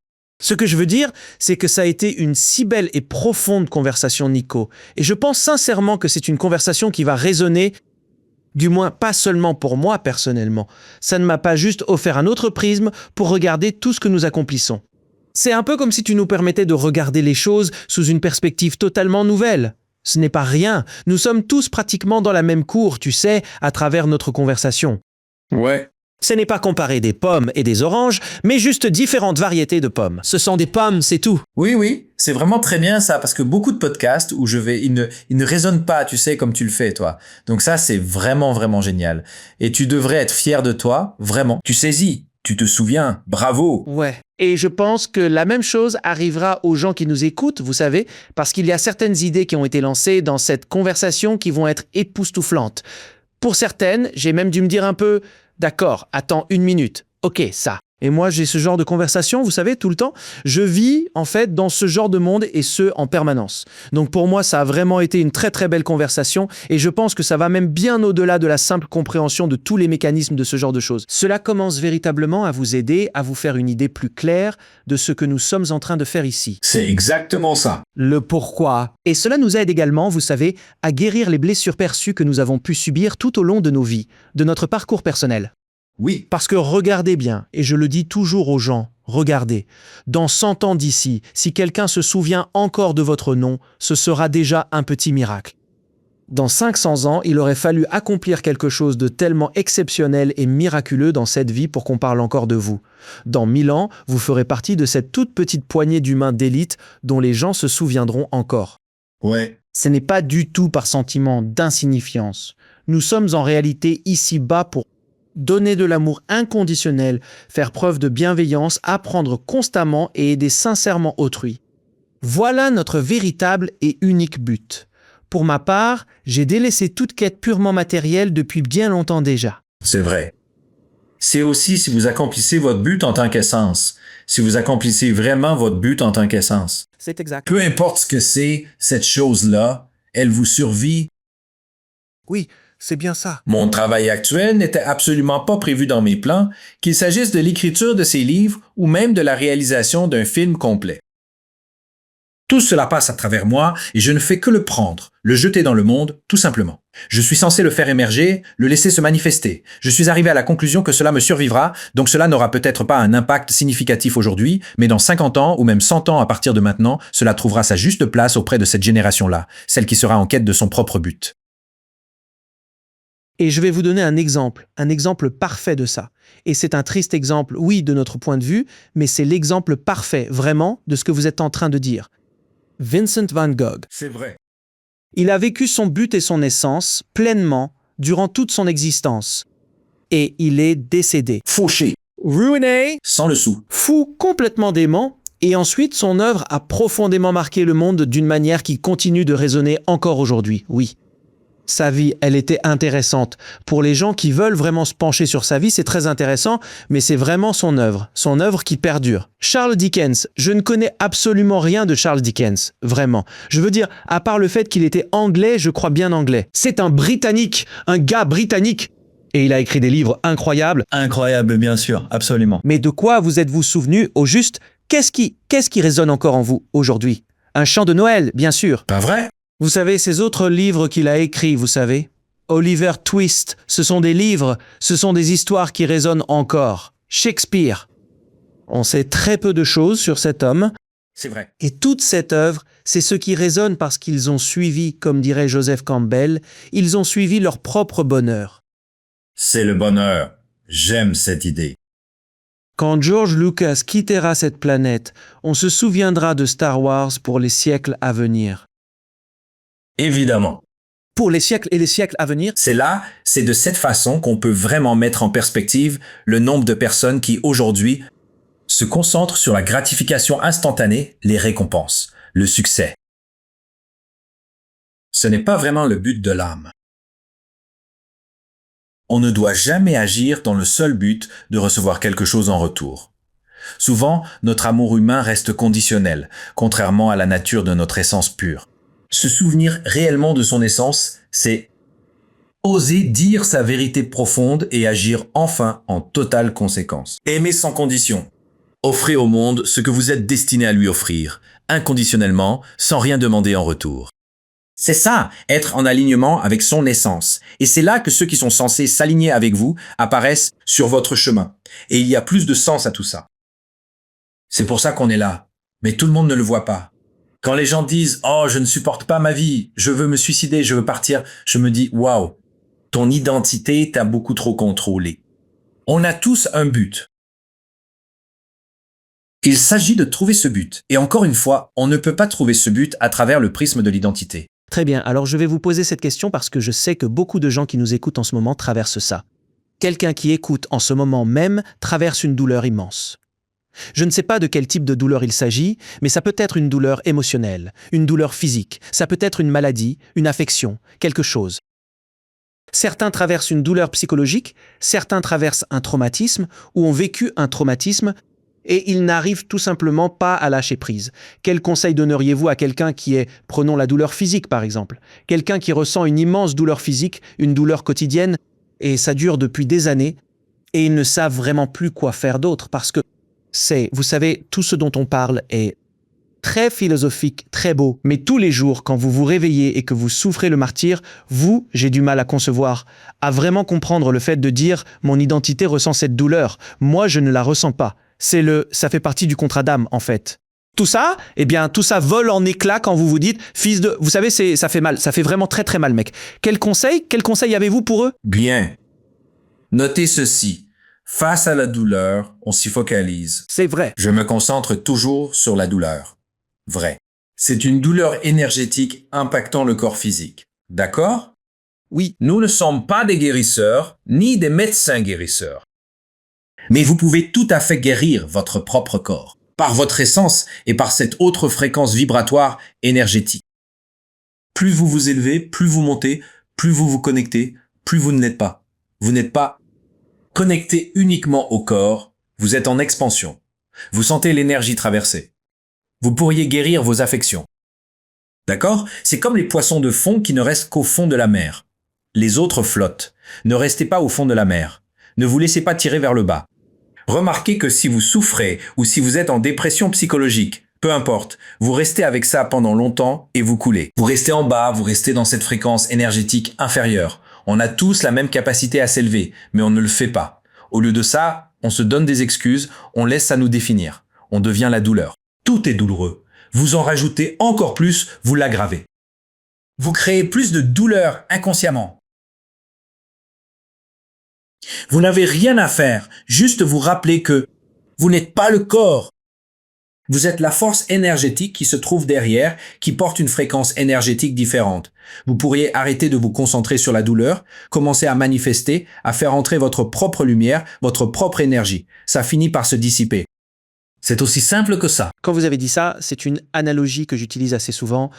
Ce que je veux dire, c'est que ça a été une si belle et profonde conversation, Nico. Et je pense sincèrement que c'est une conversation qui va résonner, du moins pas seulement pour moi personnellement. Ça ne m'a pas juste offert un autre prisme pour regarder tout ce que nous accomplissons. C'est un peu comme si tu nous permettais de regarder les choses sous une perspective totalement nouvelle. Ce n'est pas rien. Nous sommes tous pratiquement dans la même cour, tu sais, à travers notre conversation. Ouais. Ce n'est pas comparer des pommes et des oranges, mais juste différentes variétés de pommes. Ce sont des pommes, c'est tout. Oui, c'est vraiment très bien ça, parce que beaucoup de podcasts où ils ne résonnent pas, tu sais, comme tu le fais, toi. Donc ça, c'est vraiment génial. Et tu devrais être fier de toi, vraiment. Tu saisis, tu te souviens, bravo. Ouais. Et je pense que la même chose arrivera aux gens qui nous écoutent, vous savez, parce qu'il y a certaines idées qui ont été lancées dans cette conversation qui vont être époustouflantes. Pour certaines, j'ai même dû me dire un peu « D'accord, attends une minute. Ok, ça. » Et moi, j'ai ce genre de conversation, vous savez, tout le temps. Je vis, en fait, dans ce genre de monde et ce, en permanence. Donc pour moi, ça a vraiment été une très belle conversation et je pense que ça va même bien au-delà de la simple compréhension de tous les mécanismes de ce genre de choses. Cela commence véritablement à vous aider à vous faire une idée plus claire de ce que nous sommes en train de faire ici. C'est exactement ça. Le pourquoi. Et cela nous aide également, vous savez, à guérir les blessures perçues que nous avons pu subir tout au long de nos vies, de notre parcours personnel. Oui. Parce que regardez bien, et je le dis toujours aux gens, regardez, dans 100 ans d'ici, si quelqu'un se souvient encore de votre nom, ce sera déjà un petit miracle. Dans 500 ans, il aurait fallu accomplir quelque chose de tellement exceptionnel et miraculeux dans cette vie pour qu'on parle encore de vous. Dans 1000 ans, vous ferez partie de cette toute petite poignée d'humains d'élite dont les gens se souviendront encore. Ouais. Ce n'est pas du tout par sentiment d'insignifiance. Nous sommes en réalité ici-bas pour donner de l'amour inconditionnel, faire preuve de bienveillance, apprendre constamment et aider sincèrement autrui. Voilà notre véritable et unique but. Pour ma part, j'ai délaissé toute quête purement matérielle depuis bien longtemps déjà. C'est vrai. C'est aussi si vous accomplissez votre but en tant qu'essence. Si vous accomplissez vraiment votre but en tant qu'essence. C'est exact. Peu importe ce que c'est, cette chose-là, elle vous survit. Oui, c'est bien ça. Mon travail actuel n'était absolument pas prévu dans mes plans, qu'il s'agisse de l'écriture de ces livres ou même de la réalisation d'un film complet. Tout cela passe à travers moi et je ne fais que le prendre, le jeter dans le monde, tout simplement. Je suis censé le faire émerger, le laisser se manifester. Je suis arrivé à la conclusion que cela me survivra, donc cela n'aura peut-être pas un impact significatif aujourd'hui, mais dans 50 ans ou même 100 ans à partir de maintenant, cela trouvera sa juste place auprès de cette génération-là, celle qui sera en quête de son propre but. Et je vais vous donner un exemple parfait de ça. Et c'est un triste exemple, oui, de notre point de vue, mais c'est l'exemple parfait, vraiment, de ce que vous êtes en train de dire. Vincent van Gogh. C'est vrai. Il a vécu son but et son essence pleinement durant toute son existence. Et il est décédé. Fauché, Ruiné, sans le sou. fou, complètement dément, et ensuite son œuvre a profondément marqué le monde d'une manière qui continue de résonner encore aujourd'hui, oui. Sa vie, elle était intéressante. Pour les gens qui veulent vraiment se pencher sur sa vie, c'est très intéressant, mais c'est vraiment son œuvre qui perdure. Charles Dickens, je ne connais absolument rien de Charles Dickens, vraiment. Je veux dire, à part le fait qu'il était anglais, je crois bien anglais. C'est un Britannique, un gars britannique. Et il a écrit des livres incroyables. Incroyable, bien sûr, absolument. Mais de quoi vous êtes-vous souvenu au juste? Qu'est-ce qui résonne encore en vous aujourd'hui? Un chant de Noël, bien sûr. Pas vrai? Vous savez, ces autres livres qu'il a écrits, vous savez, Oliver Twist, ce sont des livres, ce sont des histoires qui résonnent encore. Shakespeare. On sait très peu de choses sur cet homme, C'est vrai. et toute cette œuvre, c'est ce qui résonne parce qu'ils ont suivi, comme dirait Joseph Campbell, ils ont suivi leur propre bonheur. C'est le bonheur. J'aime cette idée. Quand George Lucas quittera cette planète, on se souviendra de Star Wars pour les siècles à venir. Évidemment. Pour les siècles et les siècles à venir, C'est de cette façon qu'on peut vraiment mettre en perspective le nombre de personnes qui, aujourd'hui, se concentrent sur la gratification instantanée, les récompenses, le succès. Ce n'est pas vraiment le but de l'âme. On ne doit jamais agir dans le seul but de recevoir quelque chose en retour. Souvent, notre amour humain reste conditionnel, contrairement à la nature de notre essence pure. Se souvenir réellement de son essence, c'est oser dire sa vérité profonde et agir enfin en totale conséquence. Aimer sans condition. Offrez au monde ce que vous êtes destiné à lui offrir, inconditionnellement, sans rien demander en retour. C'est ça, être en alignement avec son essence. Et c'est là que ceux qui sont censés s'aligner avec vous apparaissent sur votre chemin. Et il y a plus de sens à tout ça. C'est pour ça qu'on est là. Mais tout le monde ne le voit pas. Quand les gens disent « Oh, je ne supporte pas ma vie, je veux me suicider, je veux partir », je me dis « Waouh, ton identité t'a beaucoup trop contrôlé. » On a tous un but. Il s'agit de trouver ce but. Et encore une fois, on ne peut pas trouver ce but à travers le prisme de l'identité. Très bien, alors je vais vous poser cette question parce que je sais que beaucoup de gens qui nous écoutent en ce moment traversent ça. Quelqu'un qui écoute en ce moment même traverse une douleur immense. Je ne sais pas de quel type de douleur il s'agit, mais ça peut être une douleur émotionnelle, une douleur physique, ça peut être une maladie, une affection, quelque chose. Certains traversent une douleur psychologique, certains traversent un traumatisme ou ont vécu un traumatisme et ils n'arrivent tout simplement pas à lâcher prise. Quel conseil donneriez-vous à quelqu'un qui est, prenons la douleur physique par exemple, quelqu'un qui ressent une immense douleur physique, une douleur quotidienne, et ça dure depuis des années, et ils ne savent vraiment plus quoi faire d'autre parce que vous savez, tout ce dont on parle est très philosophique, très beau, mais tous les jours, quand vous vous réveillez et que vous souffrez le martyre, j'ai du mal à concevoir, à vraiment comprendre le fait de dire « mon identité ressent cette douleur, moi je ne la ressens pas ». Ça fait partie du contrat d'âme, en fait. Tout ça, eh bien, tout ça vole en éclats quand vous vous dites, fils de... Vous savez, ça fait mal, ça fait vraiment très très mal, mec. Quel conseil avez-vous pour eux? Bien. Notez ceci. Face à la douleur, on s'y focalise. C'est vrai. Je me concentre toujours sur la douleur. Vrai. C'est une douleur énergétique impactant le corps physique. D'accord? Oui. Nous ne sommes pas des guérisseurs, ni des médecins guérisseurs. Mais vous pouvez tout à fait guérir votre propre corps, par votre essence et par cette autre fréquence vibratoire énergétique. Plus vous vous élevez, plus vous montez, plus vous vous connectez, plus vous ne l'êtes pas. Vous n'êtes pas connecté uniquement au corps, vous êtes en expansion. Vous sentez l'énergie traverser. Vous pourriez guérir vos affections. D'accord? C'est comme les poissons de fond qui ne restent qu'au fond de la mer. Les autres flottent. Ne restez pas au fond de la mer. Ne vous laissez pas tirer vers le bas. Remarquez que si vous souffrez ou si vous êtes en dépression psychologique, peu importe, vous restez avec ça pendant longtemps et vous coulez. Vous restez en bas, vous restez dans cette fréquence énergétique inférieure. On a tous la même capacité à s'élever, mais on ne le fait pas. Au lieu de ça, on se donne des excuses, on laisse ça nous définir. On devient la douleur. Tout est douloureux. Vous en rajoutez encore plus, vous l'aggravez. Vous créez plus de douleur inconsciemment. Vous n'avez rien à faire, juste vous rappeler que vous n'êtes pas le corps. Vous êtes la force énergétique qui se trouve derrière, qui porte une fréquence énergétique différente. Vous pourriez arrêter de vous concentrer sur la douleur, commencer à manifester, à faire entrer votre propre lumière, votre propre énergie. Ça finit par se dissiper. C'est aussi simple que ça. Quand vous avez dit ça, c'est une analogie que j'utilise assez souvent,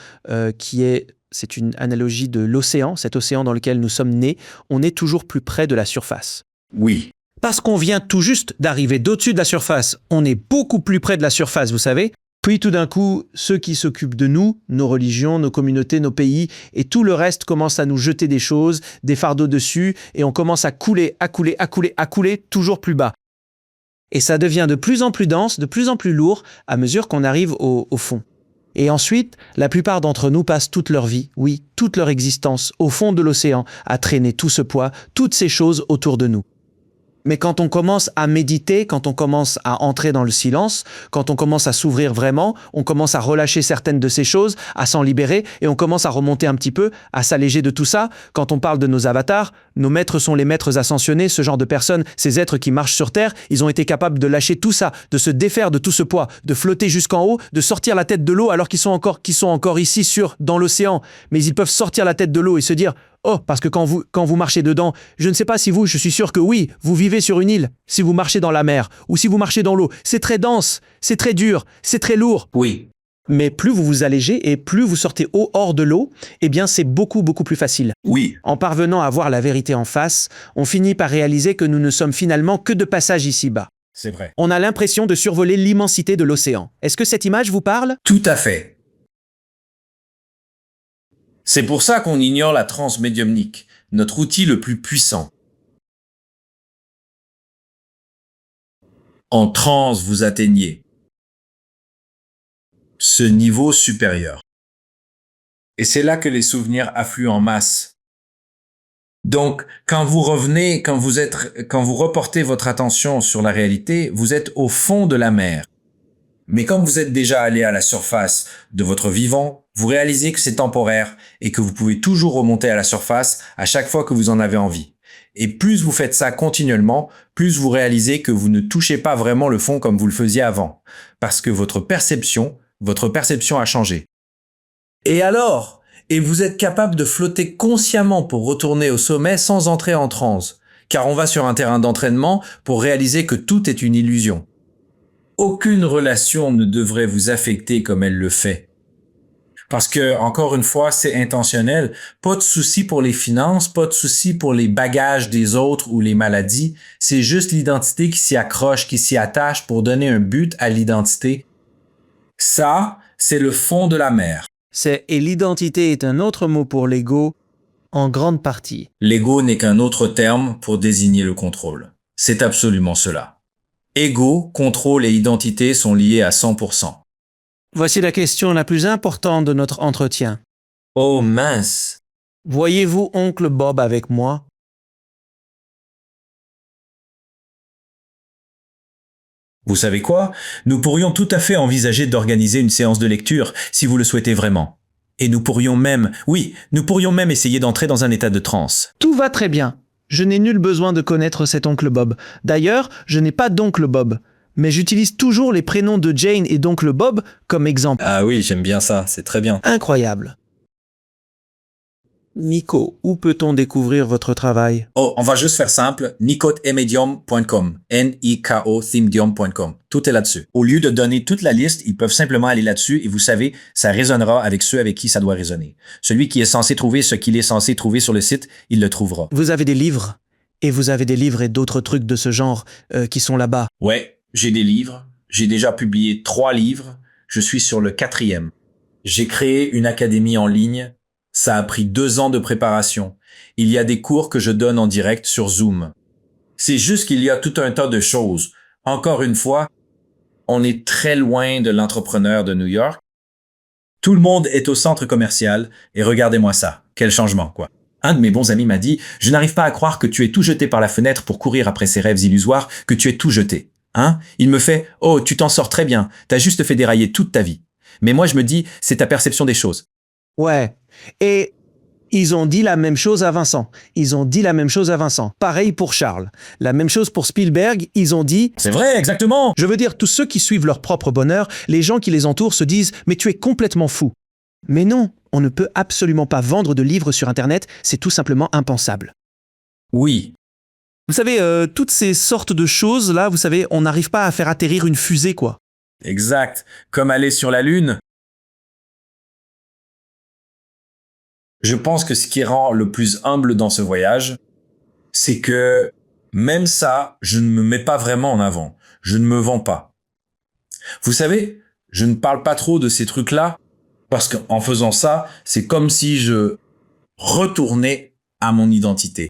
c'est une analogie de l'océan, cet océan dans lequel nous sommes nés. On est toujours plus près de la surface. Oui. Parce qu'on vient tout juste d'arriver d'au-dessus de la surface, on est beaucoup plus près de la surface, vous savez. Puis tout d'un coup, ceux qui s'occupent de nous, nos religions, nos communautés, nos pays, et tout le reste commence à nous jeter des choses, des fardeaux dessus, et on commence à couler, toujours plus bas. Et ça devient de plus en plus dense, de plus en plus lourd, à mesure qu'on arrive au fond. Et ensuite, la plupart d'entre nous passent toute leur vie, oui, toute leur existence, au fond de l'océan, à traîner tout ce poids, toutes ces choses autour de nous. Mais quand on commence à méditer, quand on commence à entrer dans le silence, quand on commence à s'ouvrir vraiment, on commence à relâcher certaines de ces choses, à s'en libérer, et on commence à remonter un petit peu, à s'alléger de tout ça. Quand on parle de nos avatars, nos maîtres sont les maîtres ascensionnés, ce genre de personnes, ces êtres qui marchent sur Terre, ils ont été capables de lâcher tout ça, de se défaire de tout ce poids, de flotter jusqu'en haut, de sortir la tête de l'eau alors qu'ils sont encore ici dans l'océan. Mais ils peuvent sortir la tête de l'eau et se dire: oh, parce que quand vous marchez dedans, je ne sais pas si vous, je suis sûr que oui, vous vivez sur une île, si vous marchez dans la mer, ou si vous marchez dans l'eau, c'est très dense, c'est très dur, c'est très lourd. Oui. Mais plus vous vous allégez et plus vous sortez hors de l'eau, eh bien c'est beaucoup plus facile. Oui. En parvenant à voir la vérité en face, on finit par réaliser que nous ne sommes finalement que de passage ici-bas. C'est vrai. On a l'impression de survoler l'immensité de l'océan. Est-ce que cette image vous parle? Tout à fait. C'est pour ça qu'on ignore la transe médiumnique, notre outil le plus puissant. En transe, vous atteignez ce niveau supérieur. Et c'est là que les souvenirs affluent en masse. Donc, quand vous revenez, quand vous reportez votre attention sur la réalité, vous êtes au fond de la mer. Mais quand vous êtes déjà allé à la surface de votre vivant, vous réalisez que c'est temporaire et que vous pouvez toujours remonter à la surface à chaque fois que vous en avez envie. Et plus vous faites ça continuellement, plus vous réalisez que vous ne touchez pas vraiment le fond comme vous le faisiez avant. Parce que votre perception a changé. Et alors? Et vous êtes capable de flotter consciemment pour retourner au sommet sans entrer en transe. Car on va sur un terrain d'entraînement pour réaliser que tout est une illusion. Aucune relation ne devrait vous affecter comme elle le fait. Parce que, encore une fois, c'est intentionnel. Pas de souci pour les finances, pas de souci pour les bagages des autres ou les maladies. C'est juste l'identité qui s'y accroche, qui s'y attache pour donner un but à l'identité. Ça, c'est le fond de la mer. Et l'identité est un autre mot pour l'ego, en grande partie. L'ego n'est qu'un autre terme pour désigner le contrôle. C'est absolument cela. Ego, contrôle et identité sont liés à 100%. Voici la question la plus importante de notre entretien. Oh mince! Voyez-vous oncle Bob avec moi? Vous savez quoi? Nous pourrions tout à fait envisager d'organiser une séance de lecture si vous le souhaitez vraiment. Et nous pourrions même essayer d'entrer dans un état de transe. Tout va très bien. Je n'ai nul besoin de connaître cet oncle Bob. D'ailleurs, je n'ai pas d'oncle Bob. Mais j'utilise toujours les prénoms de Jane et d'oncle Bob comme exemple. Ah oui, j'aime bien ça, c'est très bien. Incroyable. Nico, où peut-on découvrir votre travail? Oh, on va juste faire simple, nicotemedium.com, N-I-K-O-themedium.com. Tout est là-dessus. Au lieu de donner toute la liste, ils peuvent simplement aller là-dessus et vous savez, ça résonnera avec ceux avec qui ça doit résonner. Celui qui est censé trouver ce qu'il est censé trouver sur le site, il le trouvera. Vous avez des livres? Et vous avez des livres et d'autres trucs de ce genre qui sont là-bas? Ouais, j'ai des livres. J'ai déjà publié 3 livres. Je suis sur le 4e. J'ai créé une académie en ligne. Ça a pris 2 ans de préparation. Il y a des cours que je donne en direct sur Zoom. C'est juste qu'il y a tout un tas de choses. Encore une fois, on est très loin de l'entrepreneur de New York. Tout le monde est au centre commercial et regardez-moi ça. Quel changement, quoi. Un de mes bons amis m'a dit « Je n'arrive pas à croire que tu aies tout jeté par la fenêtre pour courir après ces rêves illusoires, que tu aies tout jeté. Hein ?» Il me fait « Oh, tu t'en sors très bien. T'as juste fait dérailler toute ta vie. » Mais moi, je me dis « C'est ta perception des choses. » Ouais. Et ils ont dit la même chose à Vincent. Ils ont dit la même chose à Vincent. Pareil pour Charles. La même chose pour Spielberg. Ils ont dit... C'est vrai, exactement. Je veux dire, tous ceux qui suivent leur propre bonheur, les gens qui les entourent se disent « Mais tu es complètement fou. » Mais non, on ne peut absolument pas vendre de livres sur Internet. C'est tout simplement impensable. Oui. Vous savez, toutes ces sortes de choses-là, vous savez, on n'arrive pas à faire atterrir une fusée, quoi. Exact. Comme aller sur la Lune. Je pense que ce qui rend le plus humble dans ce voyage, c'est que même ça, je ne me mets pas vraiment en avant. Je ne me vends pas. Vous savez, je ne parle pas trop de ces trucs-là parce qu'en faisant ça, c'est comme si je retournais à mon identité.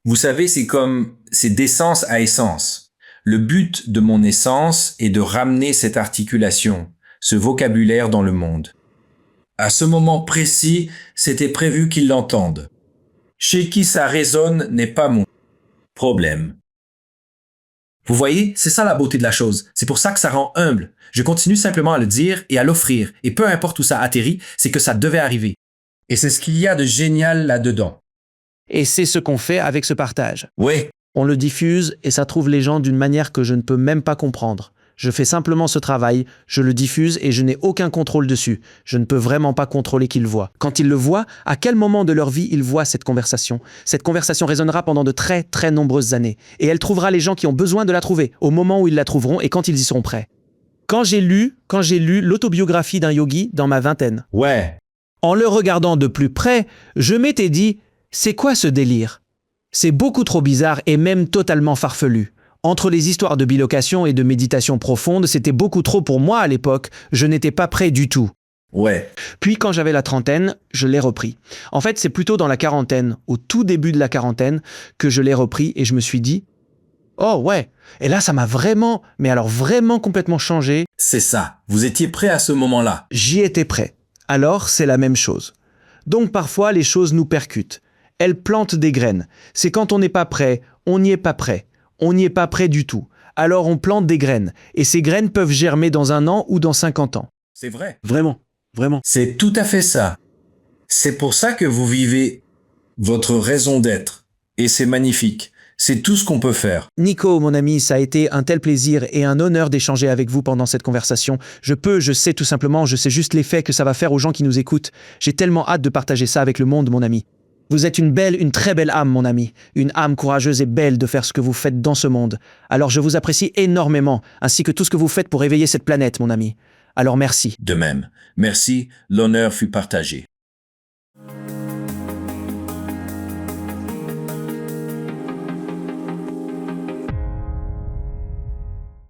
Vous savez, c'est d'essence à essence. Le but de mon essence est de ramener cette articulation, ce vocabulaire dans le monde. À ce moment précis, c'était prévu qu'ils l'entendent. Chez qui ça résonne n'est pas mon problème. Vous voyez, c'est ça la beauté de la chose. C'est pour ça que ça rend humble. Je continue simplement à le dire et à l'offrir. Et peu importe où ça atterrit, c'est que ça devait arriver. Et c'est ce qu'il y a de génial là-dedans. Et c'est ce qu'on fait avec ce partage. Oui. On le diffuse et ça trouve les gens d'une manière que je ne peux même pas comprendre. Je fais simplement ce travail, je le diffuse et je n'ai aucun contrôle dessus. Je ne peux vraiment pas contrôler qu'ils le voient. Quand ils le voient, à quel moment de leur vie ils voient cette conversation? Cette conversation résonnera pendant de très très nombreuses années. Et elle trouvera les gens qui ont besoin de la trouver, au moment où ils la trouveront et quand ils y seront prêts. Quand j'ai lu l'autobiographie d'un yogi dans ma vingtaine, Ouais. en le regardant de plus près, je m'étais dit « C'est quoi ce délire ?» C'est beaucoup trop bizarre et même totalement farfelu. Entre les histoires de bilocation et de méditation profonde, c'était beaucoup trop pour moi à l'époque. Je n'étais pas prêt du tout. Ouais. Puis quand j'avais la trentaine, je l'ai repris. En fait, c'est plutôt dans la quarantaine, au tout début de la quarantaine, que je l'ai repris et je me suis dit « Oh ouais !» Et là, ça m'a vraiment, mais alors vraiment complètement changé. C'est ça. Vous étiez prêt à ce moment-là. J'y étais prêt. Alors, c'est la même chose. Donc parfois, les choses nous percutent. Elles plantent des graines. C'est quand on n'est pas prêt, on n'y est pas prêt. On n'y est pas prêt du tout. Alors on plante des graines. Et ces graines peuvent germer dans 1 an ou dans 50 ans. C'est vrai. Vraiment, vraiment. C'est tout à fait ça. C'est pour ça que vous vivez votre raison d'être. Et c'est magnifique. C'est tout ce qu'on peut faire. Nico, mon ami, ça a été un tel plaisir et un honneur d'échanger avec vous pendant cette conversation. Je sais tout simplement, je sais juste l'effet que ça va faire aux gens qui nous écoutent. J'ai tellement hâte de partager ça avec le monde, mon ami. Vous êtes une très belle âme, mon ami. Une âme courageuse et belle de faire ce que vous faites dans ce monde. Alors je vous apprécie énormément, ainsi que tout ce que vous faites pour éveiller cette planète, mon ami. Alors merci. De même. Merci, l'honneur fut partagé.